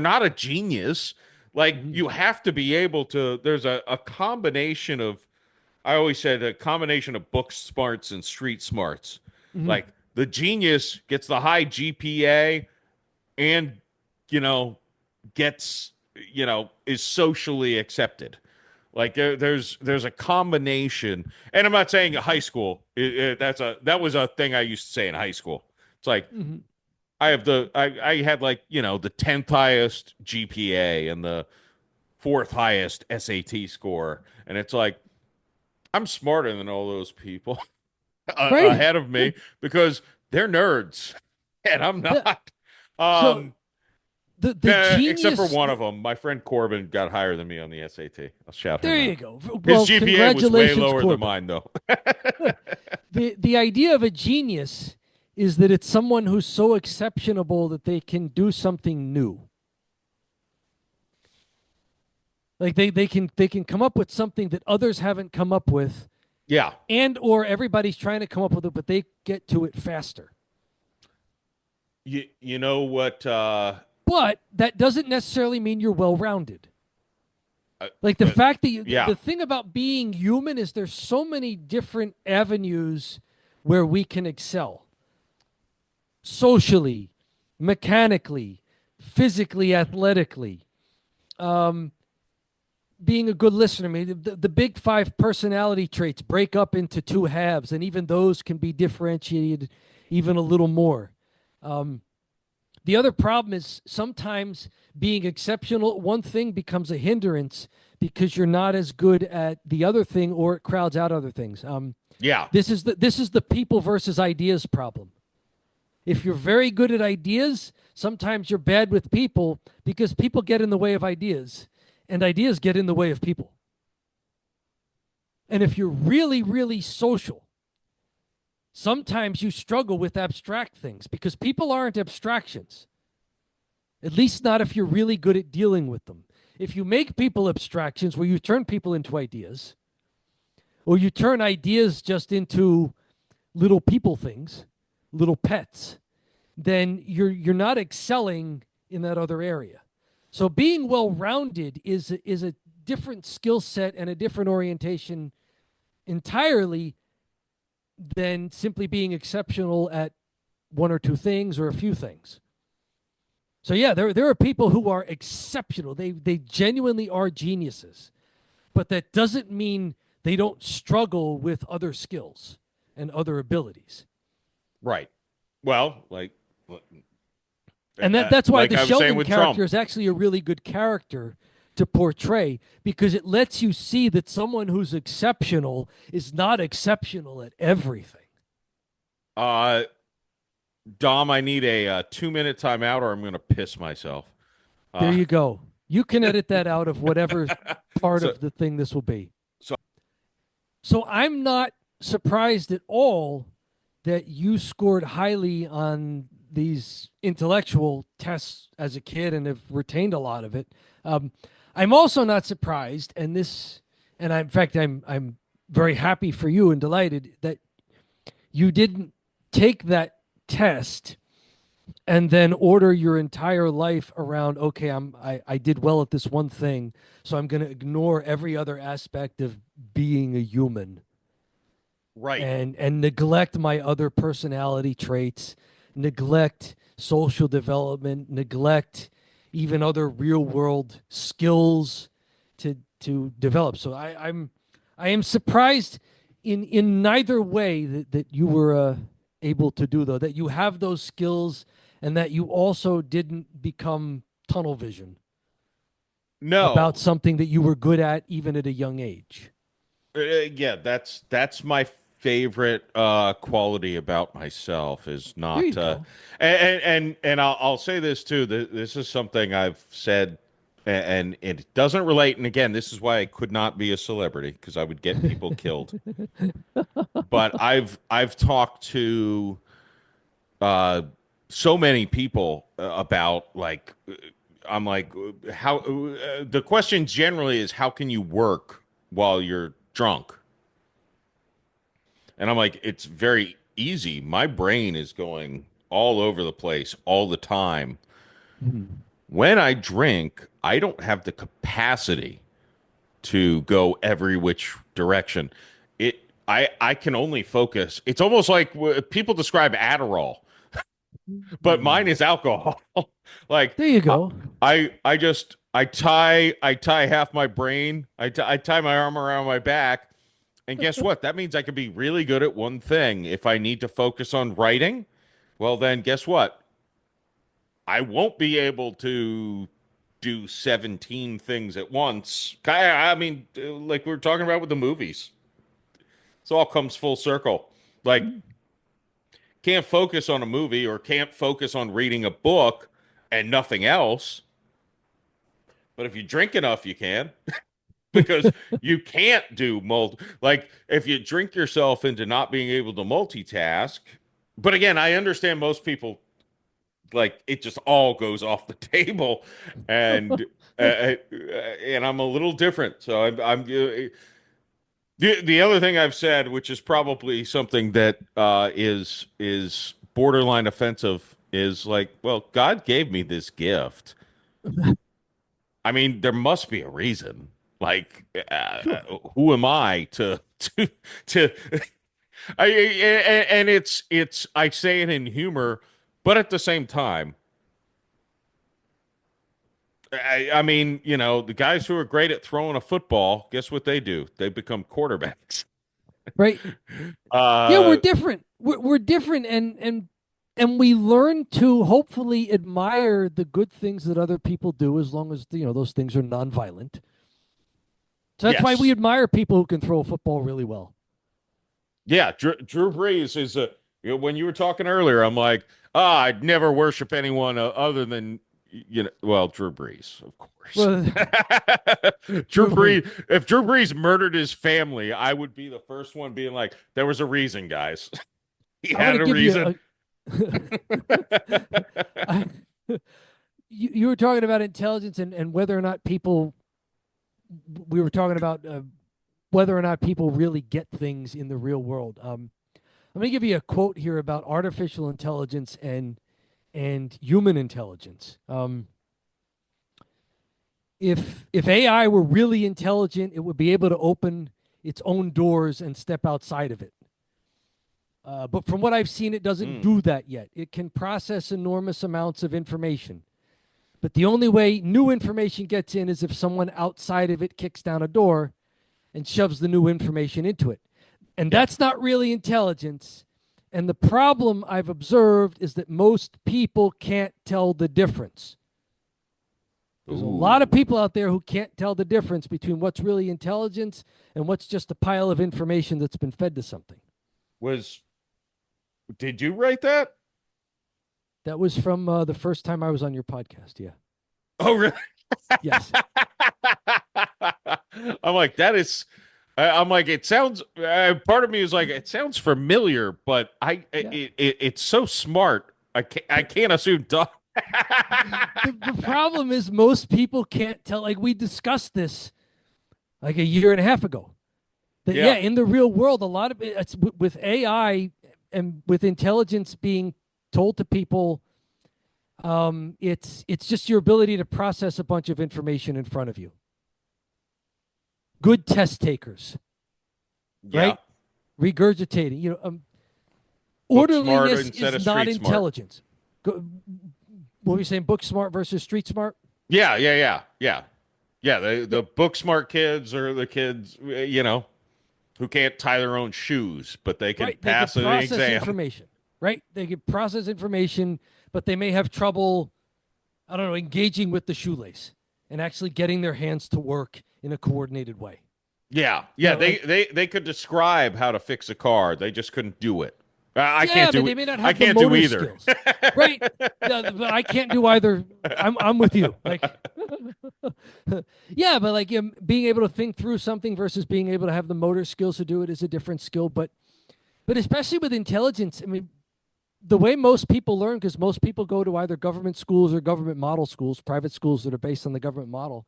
not a genius. Like,
mhm,
you have to be able to. There's a combination of. I always said a combination of book smarts and street smarts.
mhm.
Like, the genius gets the high GPA and you know gets is socially accepted. Like, there's a combination, and I'm not saying high school. That was a thing I used to say in high school. It's like
Mhm.
I had, like, the 10th highest GPA and the fourth highest SAT score, and it's like I'm smarter than all those people
Right.
ahead of me because they're nerds and I'm
Yeah.
not.
So
Um,
the
Except for
genius.
one of them. My friend Corbin got higher than me on the SAT. I'll shout him
There you
out.
go.
His
Well,
GPA was way
congratulations,
lower than
Corbin.
mine, though.
The idea of a genius is that it's someone who's so exceptional that they can do something new. Like they can come up with something that others haven't come up with,
Yeah.
and or everybody's trying to come up with it, but they get to it faster.
You know what?
But that doesn't necessarily mean you're well rounded.
Uh,
Like the
uh,
fact that the
yeah.
thing about being human is there's so many different avenues where we can excel socially, mechanically, physically, athletically. Um, Being a good listener, I mean, the big five personality traits break up into two halves, and even those can be differentiated even a little more. Um, the other problem is sometimes being exceptional at one thing becomes a hindrance because you're not as good at the other thing, or it crowds out other things.
Yeah.
This is the people versus ideas problem. If you're very good at ideas, sometimes you're bad with people because people get in the way of ideas, and ideas get in the way of people. And if you're really, really social, sometimes you struggle with abstract things because people aren't abstractions, at least not if you're really good at dealing with them. If you make people abstractions where you turn people into ideas, or you turn ideas just into little people things, little pets, then you're not excelling in that other area. So being well-rounded is a different skill set and a different orientation entirely than simply being exceptional at one or two things or a few things. So yeah, there are people who are exceptional. They genuinely are geniuses, but that doesn't mean they don't struggle with other skills and other abilities.
Right. Well,
And that's why
like
the
I was saying
Sheldon
with Trump.
character is actually a really good character to portray because it lets you see that someone who's exceptional is not exceptional at everything.
Uh, Dom, I need a 2 minute timeout, or I'm going to piss myself.
There
Uh,
you go. You can edit that out of whatever part
so
of the thing this will be.
so
So I'm not surprised at all that you scored highly on these intellectual tests as a kid and have retained a lot of it. Um, I'm also not surprised, and in fact, I'm very happy for you and delighted that you didn't take that test and then order your entire life around. Okay, I did well at this one thing, so I'm going to ignore every other aspect of being a human
right.
and neglect my other personality traits, neglect social development, neglect even other real world skills to develop. So I am surprised in neither way that you were able to do though, that you have those skills and that you also didn't become tunnel vision about
No.
something that you were good at even at a young age.
Yeah, that's my favorite quality about myself is
There you
not
go.
and I'll say this too. This is something I've said, and it doesn't relate. And again, this is why I could not be a celebrity because I would get people killed. But I've talked to uh so many people about I'm like how the question generally is how can you work while you're drunk? And I'm like, it's very easy. My brain is going all over the place all the time.
Mhm.
When I drink, I don't have the capacity to go every which direction. I can only focus. It's almost like people describe Adderall, but mine is alcohol. Like
There you go.
I tie half my brain. I tie my arm around my back. And guess what? That means I can be really good at one thing. If I need to focus on writing, well, then guess what? I won't be able to do 17 things at once. I mean, like we were talking about with the movies, it all comes full circle. Like, can't focus on a movie or can't focus on reading a book and nothing else. But if you drink enough, you can. Because you can't do like if you drink yourself into not being able to multitask. But again, I understand most people like it just all goes off the table, and and I'm a little different. So the other thing I've said, which is probably something that is borderline offensive, is like, well, God gave me this gift. I mean, there must be a reason. Like,
Sure.
who am I to and it's I say it in humor, but at the same time, I mean, you know, the guys who are great at throwing a football, guess what they do? They become quarterbacks.
Right. Yeah, we're
Uh,
different. We're different, and we learn to hopefully admire the good things that other people do, as long as those things are nonviolent. So that's why we
yes,
admire people who can throw a football really well.
yeah. Drew Brees is a. You know, when you were talking earlier, I'm like, I'd never worship anyone other than well, Drew Brees, of course.
Well,
Drew
I mean,
Brees. If Drew Brees murdered his family, I would be the first one being like, there was a reason, guys. He
I'm going
had
to
a
give you
reason.
a. I, you were talking about intelligence and whether or not people. We were talking about whether or not people really get things in the real world. I'm going to give you a quote here about artificial intelligence and human intelligence. If AI were really intelligent, it would be able to open its own doors and step outside of it. But from what I've seen, it doesn't
Mm,
do that yet. It can process enormous amounts of information. But the only way new information gets in is if someone outside of it kicks down a door and shoves the new information into it. And
yeah.
that's not really intelligence. And the problem I've observed is that most people can't tell the difference. There's a lot of
Ooh.
people out there who can't tell the difference between what's really intelligence and what's just a pile of information that's been fed to something.
Was did you write that?
That was from the first time I was on your podcast. Yeah.
Oh, really?
Yes.
I'm like, that is. I'm like, it sounds. Part of me is like, it sounds familiar, but
Yeah.
it's so smart. I can't assume.
The problem is most people can't tell. Like we discussed this like a year and a half ago. That yeah,
Yeah,
in the real world, a lot of it's with AI and with intelligence being told to people. It's just your ability to process a bunch of information in front of you. Good test takers,
yeah.
right? Regurgitating.
Book smart
Orderliness
instead
is
of
not
street smart.
intelligence. What were you saying? Book smart versus street smart?
Yeah, yeah, yeah, yeah, yeah. The
Yeah,
the book smart kids are the kids, who can't tie their own shoes, but they can
right. They could
pass an
process
exam.
information, right? They could process information, but they may have trouble, I don't know, engaging with the shoelace and actually getting their hands to work in a coordinated way.
Yeah,
You
yeah.
know,
They
like,
they they could describe how to fix a car. They just couldn't do it. I can't
yeah, but
do
they
it.
may not
I
have the
can't do
motor
either.
skills, right? Yeah, but I can't do either. I'm with you. Like, yeah, but like being able to think through something versus being able to have the motor skills to do it is a different skill. But especially with intelligence, I mean, the way most people learn, because most people go to either government schools or government model schools, private schools that are based on the government model,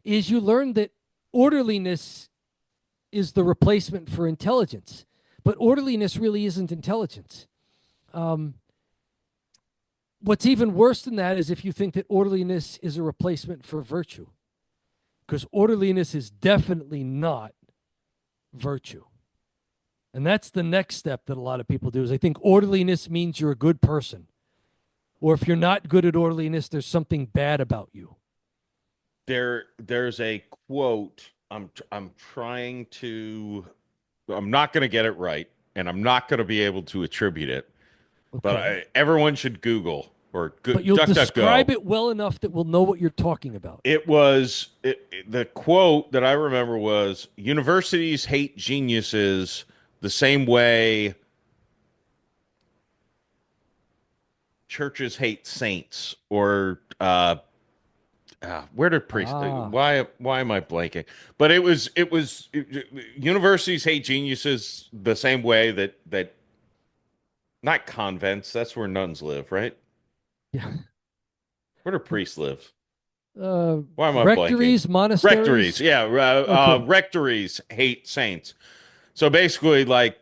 is you learn that orderliness is the replacement for intelligence. But orderliness really isn't intelligence. Um, what's even worse than that is if you think that orderliness is a replacement for virtue, because orderliness is definitely not virtue. And that's the next step that a lot of people do is they think orderliness means you're a good person. Or if you're not good at orderliness, there's something bad about you.
There's a quote. I'm trying to. I'm not going to get it right, and I'm not going to be able to attribute it. But
Okay.
everyone should Google or
But you'll
DuckDuckGo.
describe it well enough that we'll know what you're talking about.
The quote that I remember was universities hate geniuses the same way churches hate saints, or where did priests?
Ah,
Why am I blanking? But universities hate geniuses the same way that not convents. That's where nuns live, right?
yeah.
Where do priests live?
Uh,
Why am I blanking?
rectories,
Rectories,
monasteries.
yeah.
Okay.
Rectories hate saints. So basically, like,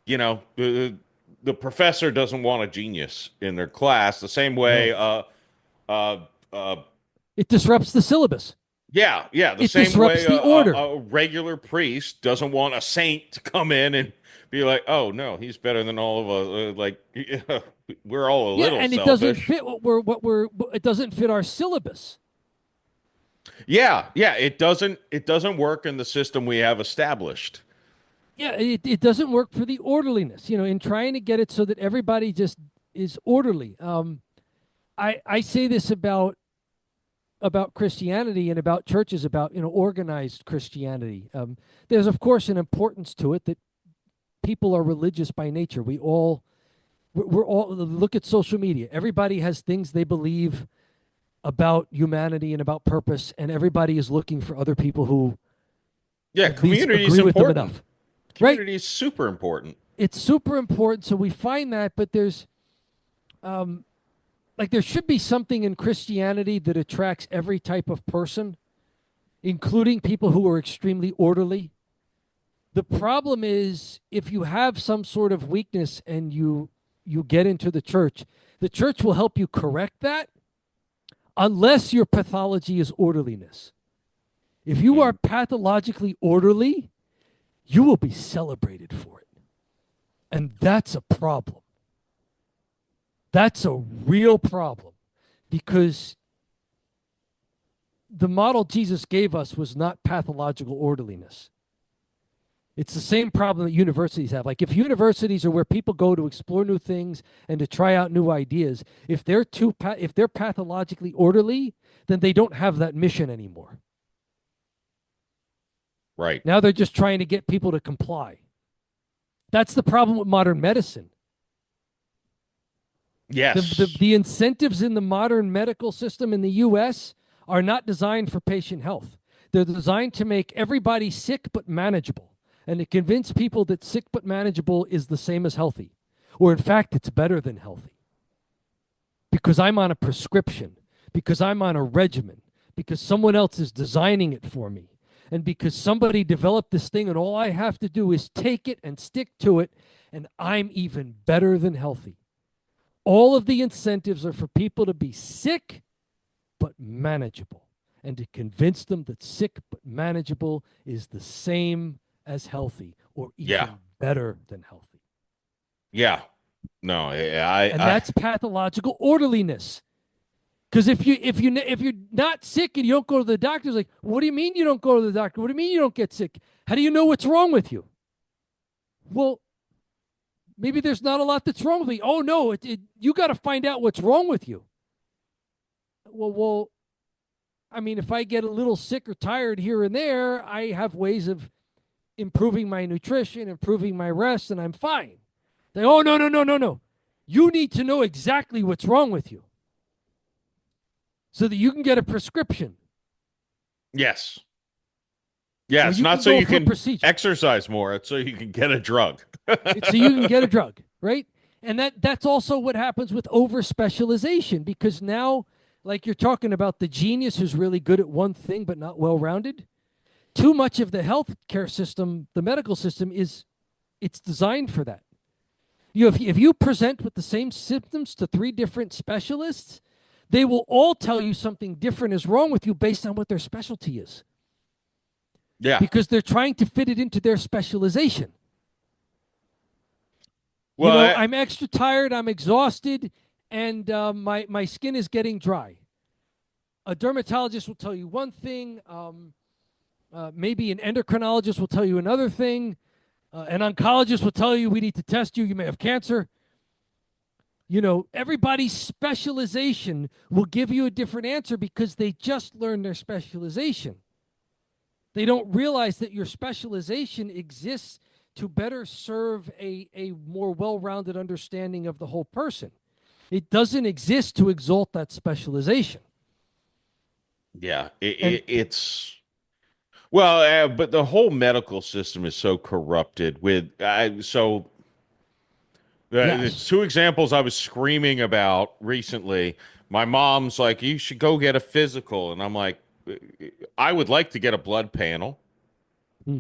the professor doesn't want a genius in their class. The same way,
No.
uh, uh,
It disrupts the syllabus.
yeah, the
It
same
disrupts
way
the order.
a regular priest doesn't want a saint to come in and be like, oh no, he's better than all of us. Like, we're all a
Yeah,
little
and it doesn't
selfish.
fit it doesn't fit our syllabus.
Yeah, it doesn't work in the system we have established.
Yeah, it doesn't work for the orderliness, in trying to get it so that everybody just is orderly. I say this about Christianity and about churches, about organized Christianity. There's of course an importance to it that people are religious by nature. We're all look at social media. Everybody has things they believe about humanity and about purpose, and everybody is looking for other people who
Yeah,
at least
community is
agree with them
important.
enough. Right?
Community is super important.
It's super important. So we find that, but there's like there should be something in Christianity that attracts every type of person, including people who are extremely orderly. The problem is if you have some sort of weakness and you get into the church will help you correct that unless your pathology is orderliness. If you are
Mm.
pathologically orderly, you will be celebrated for it. And that's a problem. That's a real problem because the model Jesus gave us was not pathological orderliness. It's the same problem that universities have. Like if universities are where people go to explore new things and to try out new ideas, if they're pathologically orderly, then they don't have that mission anymore.
Right.
Now they're just trying to get people to comply. That's the problem with modern medicine.
Yes.
The incentives in the modern medical system in the US are not designed for patient health. They're designed to make everybody sick but manageable and to convince people that sick but manageable is the same as healthy. Or in fact, it's better than healthy. Because I'm on a prescription, because I'm on a regimen, because someone else is designing it for me, and because somebody developed this thing and all I have to do is take it and stick to it, and I'm even better than healthy. All of the incentives are for people to be sick but manageable and to convince them that sick but manageable is the same as healthy or
Yeah.
even better than healthy.
Yeah. No, I,
And
I,
that's pathological orderliness. Because if you're not sick and you don't go to the doctor, it's like, what do you mean you don't go to the doctor? What do you mean you don't get sick? How do you know what's wrong with you? Well, maybe there's not a lot that's wrong with me. Oh no, you got to find out what's wrong with you. Well, I mean, if I get a little sick or tired here and there, I have ways of improving my nutrition, improving my rest, and I'm fine. They, oh no. You need to know exactly what's wrong with you so that you can get a prescription
yes. Yeah,
or
it's
you
not
can
so
go
you
for a
can
procedure.
exercise more, it's so you can get a drug.
So you can get a drug, right? And that's also what happens with over specialization because now, like you're talking about the genius who's really good at one thing but not well rounded. Too much of the healthcare system, the medical system, it's designed for that. If you present with the same symptoms to three different specialists, they will all tell you something different is wrong with you based on what their specialty is
Yeah.
because they're trying to fit it into their specialization.
Well,
I'm extra tired, I'm exhausted, and my skin is getting dry. A dermatologist will tell you one thing. Maybe an endocrinologist will tell you another thing. An oncologist will tell you we need to test you. You may have cancer. Everybody's specialization will give you a different answer because they just learned their specialization. They don't realize that your specialization exists to better serve a more well rounded understanding of the whole person. It doesn't exist to exalt that specialization.
Yeah,
And
it's well, but the whole medical system is so corrupted. The
yes.
two examples I was screaming about recently. My mom's like, "You should go get a physical," and I'm like, "I would like to get a blood panel."
Hmm.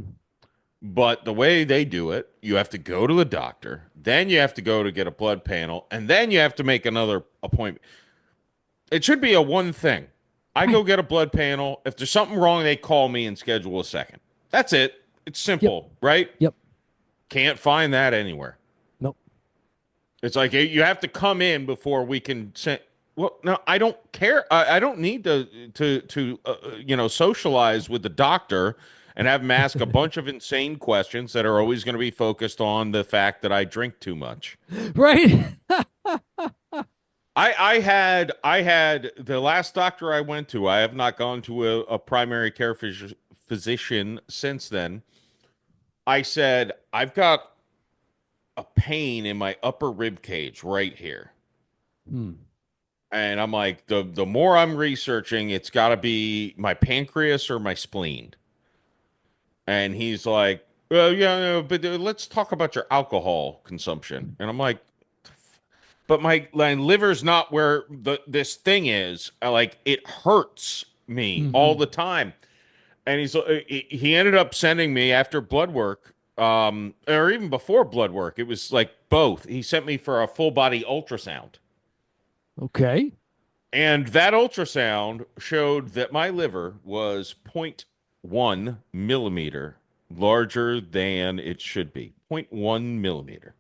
But the way they do it, you have to go to the doctor, then you have to go to get a blood panel, and then you have to make another appointment. It should be a one thing. I
Right.
go get a blood panel. If there's something wrong, they call me and schedule a second. That's it. It's
Yep.
simple, right?
Yep.
Can't find that anywhere.
Nope.
It's like you have to come in before we can send. Well, no, I don't care. I don't need to socialize with the doctor and have him ask a bunch of insane questions that are always going to be focused on the fact that I drink too much.
Right.
I had the last doctor I went to. I have not gone to a primary care physician since then. I said I've got a pain in my upper rib cage right here.
Hmm.
And I'm like, the more I'm researching, it's got to be my pancreas or my spleen. And he's like, well, yeah, no, but let's talk about your alcohol consumption. And I'm like, but my liver's not where this thing is. Like, it hurts me all
Hmm.
the time. And he ended up sending me after blood work, or even before blood work. It was like both. He sent me for a full body ultrasound.
Okay.
And that ultrasound showed that my liver was zero point 0.1 millimeter larger than it should be. Zero point 0.1 millimeter.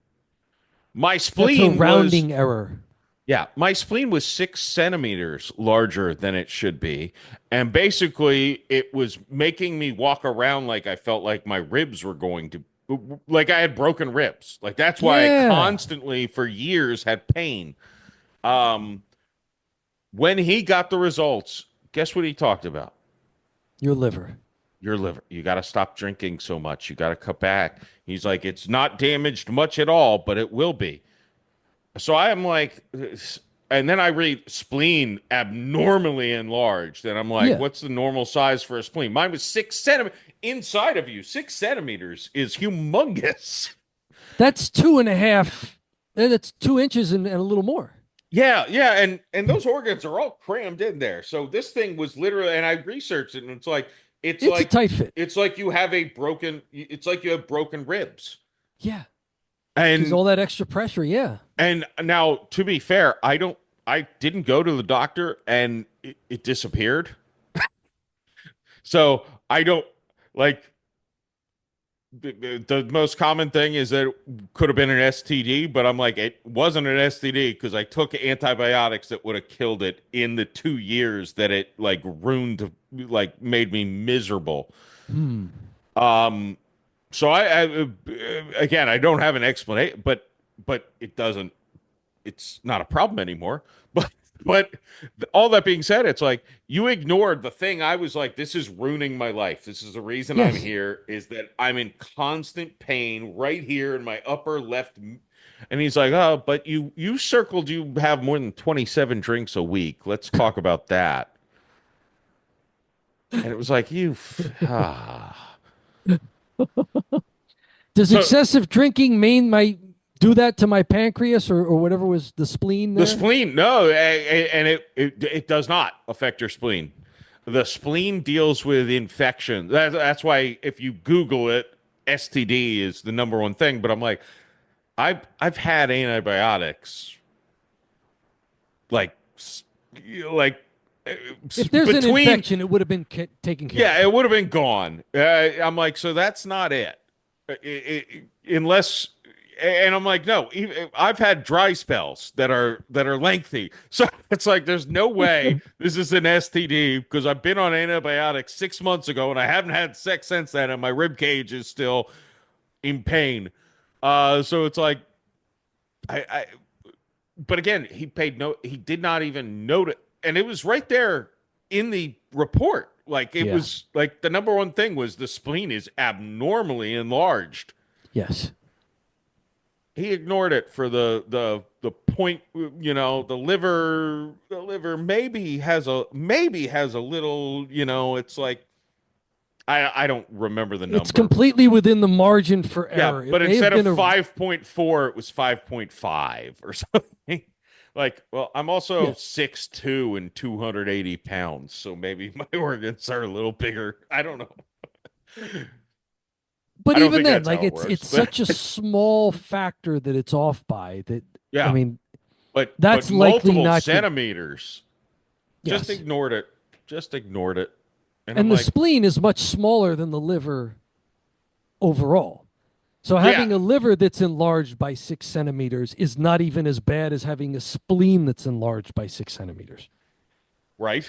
My
That's a
spleen was,
rounding error.
yeah, my spleen was 6 centimeters larger than it should be. And basically, it was making me walk around like I felt like my ribs were going to, like I had broken ribs. Like that's why I
Yeah.
constantly, for years, had pain. Um, When he got the results, guess what he talked about?
Your liver.
Your liver. You got to stop drinking so much. You got to cut back. He's like, it's not damaged much at all, but it will be. So I am like, and then I read spleen abnormally enlarged. And I'm like,
Yeah.
what's the normal size for a spleen? Mine was 6 centimeters inside of you. 6 centimeters is humongous.
That's 2.5. That's 2 inches and a little more.
Yeah, yeah, and those organs are all crammed in there. So this thing was literally, and I researched it, and it's
It's a
like
tight fit.
it's like you have a broken, it's like you have broken ribs.
Yeah. Because
And
all that extra pressure. Yeah.
and now to be fair, I didn't go to the doctor, and it disappeared. So I don't like the most common thing is that it could have been an STD, but I'm like, it wasn't an STD because I took antibiotics that would have killed it in the 2 years that it like ruined, like made me miserable.
Hmm.
Um, so again, I don't have an explanation, but it doesn't. It's not a problem anymore. But all that being said, it's like you ignored the thing. I was like, this is ruining my life. This is the reason I'm
Yes.
here, is that I'm in constant pain right here in my upper left. And he's like, oh, but you circled you have more than 27 drinks a week. Let's talk about that. And it was like, ah.
Does
So
excessive drinking mean my do that to my pancreas or whatever was the spleen
the
there?
spleen, no, and it does not affect your spleen. The spleen deals with infection. That's why if you Google it, STD is the number one thing. But I'm like, I've had antibiotics like like
If there's an
between,
infection, it would have been taken care
yeah,
of.
it would have been gone. I'm like, so that's not it. Unless, and I'm like, no, I've had dry spells that are lengthy. So it's like, there's no way this is an STD because I've been on antibiotics 6 months ago and I haven't had sex since then, and my rib cage is still in pain. So it's like, I but again, he did not even note it, and it was right there in the report. Like it
Yeah.
was like the number one thing was the spleen is abnormally enlarged.
Yes.
He ignored it for the the point, the liver maybe has a little, it's like I don't remember the
It's
number.
completely within the margin for
Yeah,
error. It
but
may have
instead of
been a
5.4, it was 5.5 or something. Like, well, I'm also
yeah,
6'2" and 280 pounds, so maybe my organs are a little bigger. I don't know.
but
I don't
even
think
then,
that's
like
how it
it's
works, but
such a small factor that it's off by that. I
yeah,
mean,
but
that's likely
multiple
not good.
centimeters. Just
Yes,
ignored it. Just ignored it. And I'm
and the
like,
spleen is much smaller than the liver overall. So
yeah,
having a liver that's enlarged by 6 centimeters is not even as bad as having a spleen that's enlarged by 6 centimeters.
right.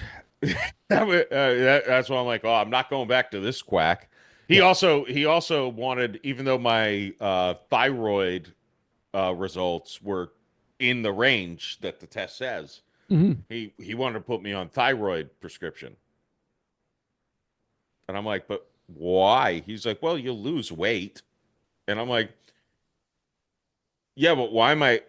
That's why I'm like, oh, I'm not going back to this quack. He
Yeah.
also he also wanted, even though my thyroid results were in the range that the test says,
Hmm.
he wanted to put me on thyroid prescription, and I'm like, but why? He's like, well, you'll lose weight, and I'm like, yeah, but why am I?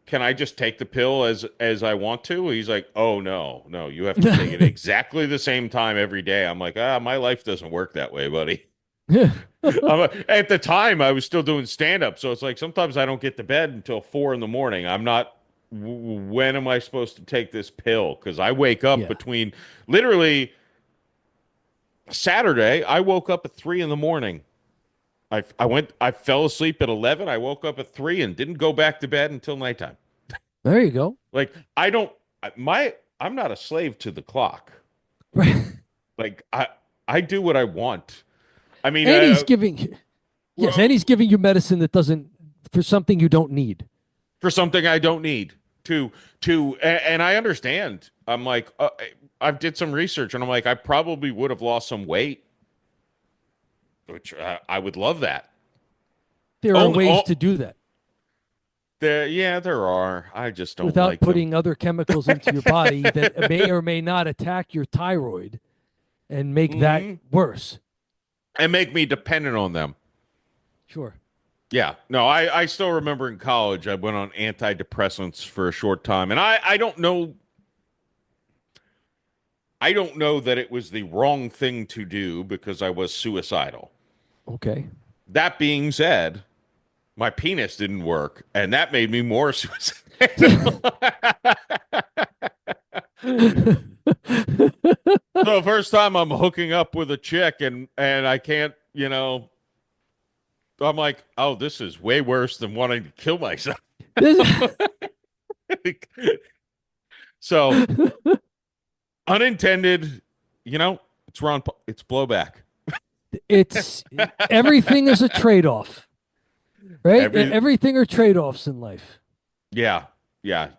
Can I just take the pill as I want to? He's like, oh no, no, you have to take it exactly the same time every day. I'm like, my life doesn't work that way, buddy. At the time, I was still doing stand up, so it's like sometimes I don't get to bed until 4 in the morning. I'm not. When am I supposed to take this pill? Because I wake up
Yeah.
between literally Saturday. I woke up at 3 in the morning. I fell asleep at 11. I woke up at 3 and didn't go back to bed until nighttime.
There you go.
Like I don't I'm not a slave to the clock.
Right.
Like I do what I want. I mean,
And he's giving, yes, and
well,
he's giving you medicine that doesn't, for something you don't need.
for something I don't need and I understand. I'm like I've did some research and I'm like I probably would have lost some weight, which I would love that.
There are
Oh,
ways
oh,
to do that
there are. I just don't
without
like them.
putting other chemicals into your body that may or may not attack your thyroid and make that
Hmm.
worse.
And make me dependent on them.
Sure.
Yeah, no, I still remember in college I went on antidepressants for a short time, and I don't know that it was the wrong thing to do because I was suicidal.
Okay.
That being said, my penis didn't work, and that made me more suicidal. So first time I'm hooking up with a chick and I can't, I'm like, oh, this is way worse than wanting to kill myself.
This-
So unintended, it's wrong. It's blowback.
it's everything is a trade-off, right?
Every
Everything are trade-offs in life.
Yeah, yeah.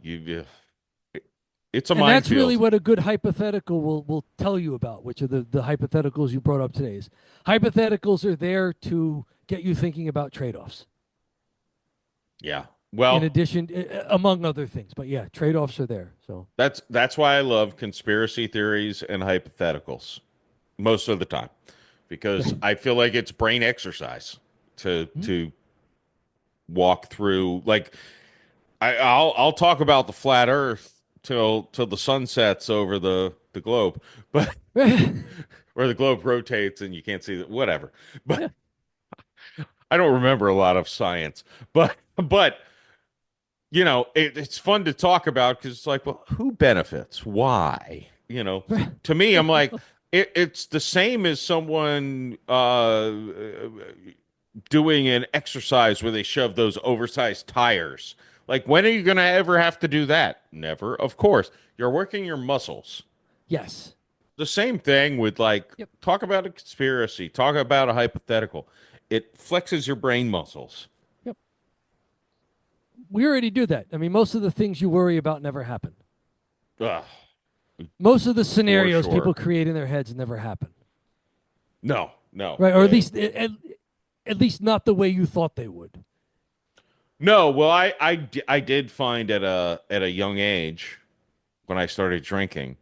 It's a
And that's really
minefield.
what a good hypothetical will tell you about, which are the hypotheticals you brought up today. Hypotheticals are there to get you thinking about trade-offs
Yeah.
in
Well,
addition, among other things. But yeah, trade-offs are there. So
that's why I love conspiracy theories and hypotheticals most of the time because I feel like it's brain exercise to walk through. Like I'll talk about the flat Earth till the sun sets over the globe, but where the globe rotates and you can't see that. Whatever. But I don't remember a lot of science, but it's fun to talk about because it's like, well, who benefits? Why? To me, I'm like, it's the same as someone doing an exercise where they shove those oversized tires. Like, when are you going to ever have to do that? Never, of course. You're working your muscles.
yes.
The same thing with like,
Yep.
talk about a conspiracy, talk about a hypothetical. It flexes your brain muscles.
Yep. We already do that. I mean, most of the things you worry about never happen.
Ugh,
Most of the
for
scenarios people
sure.
create in their heads never happen,
No, no.
right? Or at least not the way you thought they would.
No, well, I did find at a young age when I started drinking.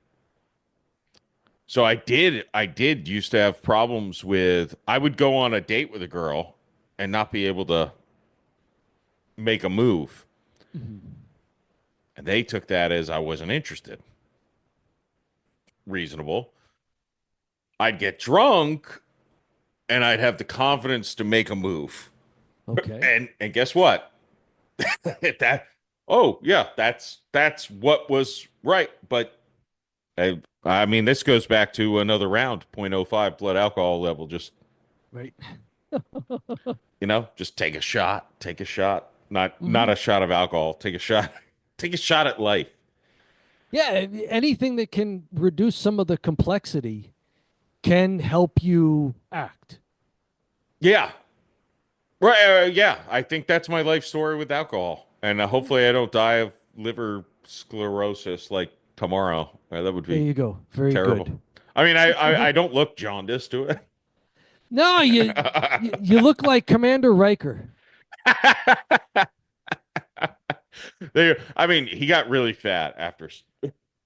So I did used to have problems with I would go on a date with a girl and not be able to make a move.
Mhm.
And they took that as I wasn't interested. Reasonable. I'd get drunk and I'd have the confidence to make a move.
Okay.
And guess what? that oh yeah, that's what was right. But I mean, this goes back to another round, 0.05 blood alcohol level. Just
Right.
just take a shot, take a shot. Not
Hmm.
a shot of alcohol. Take a shot. Take a shot at life.
Yeah. Anything that can reduce some of the complexity can help you act.
Yeah, right. Yeah, I think that's my life story with alcohol, and hopefully I don't die of liver sclerosis like tomorrow. That would
There
be
you go. Very
terrible.
good.
I mean, I don't look jaundiced to it.
No, you look like Commander Riker.
I mean, he got really fat after.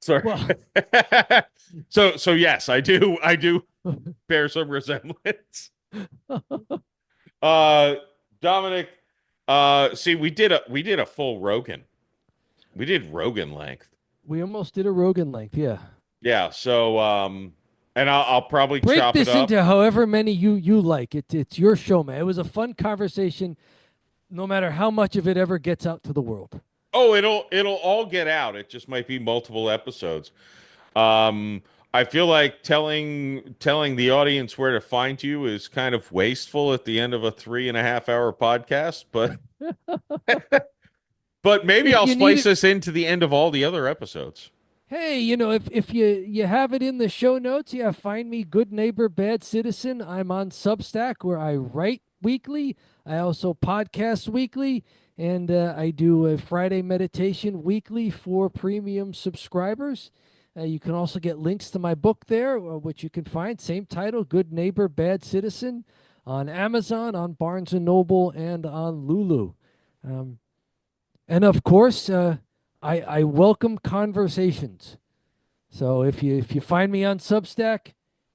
Sorry.
Well,
So yes, I do bear some resemblance. Uh, Dominic, see, we did a full Rogan. We did Rogan length.
we almost did a Rogan length. Yeah.
Yeah. So and I'll probably
Break
chop it
this
up.
into however many you like. It's your show, man. It was a fun conversation, no matter how much of it ever gets out to the world.
Oh, it'll all get out. It just might be multiple episodes. I feel like telling the audience where to find you is kind of wasteful at the end of a 3.5 hour podcast, but maybe
If
I'll
you need
splice
it,
this into the end of all the other episodes.
hey, if you have it in the show notes, yeah, find me Good Neighbor, Bad Citizen. I'm on Substack where I write weekly. I also podcast weekly, and I do a Friday meditation weekly for premium subscribers. You can also get links to my book there, which you can find same title, Good Neighbor, Bad Citizen, on Amazon, on Barnes and Noble, and on Lulu. Um, and of course, I welcome conversations. So if you find me on Substack,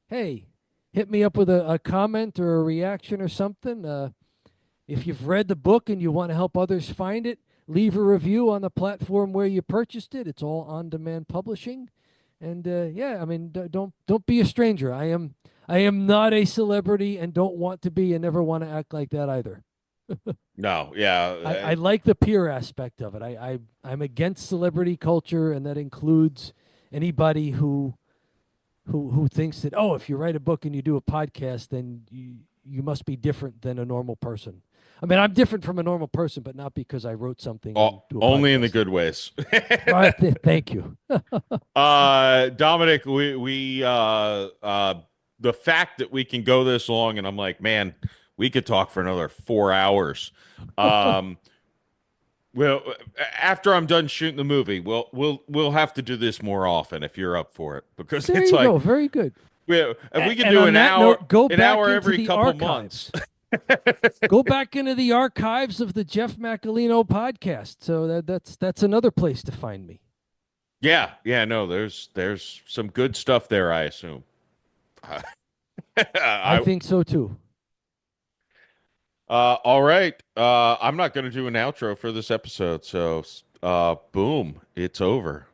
hey, hit me up with a comment or a reaction or something. If you've read the book and you want to help others find it, leave a review on the platform where you purchased it. It's all on demand publishing. And yeah, I mean, don't be a stranger. I am not a celebrity and don't want to be and never want to act like that either.
No, yeah,
I like the peer aspect of it. I'm against celebrity culture, and that includes anybody who thinks that, oh, if you write a book and you do a podcast, then you must be different than a normal person. I mean, I'm different from a normal person, but not because I wrote something and do a
only in the
podcast.
good ways.
Right, thank you.
Dominic, the fact that we can go this long, and I'm like, man, we could talk for another 4 hours. Um, well, after I'm done shooting the movie, we'll have to do this more often if you're up for it, because
There
it's
you
like,
go. Very good.
if we could
And
do
on that note, go
an
back
hour
into
every
the
couple months.
archives. Go back into the archives of the Jeff Macolino podcast. So that's another place to find me.
Yeah, yeah, no, there's some good stuff there, I assume.
I
I
think so too.
All right. I'm not going to do an outro for this episode, so boom, it's over.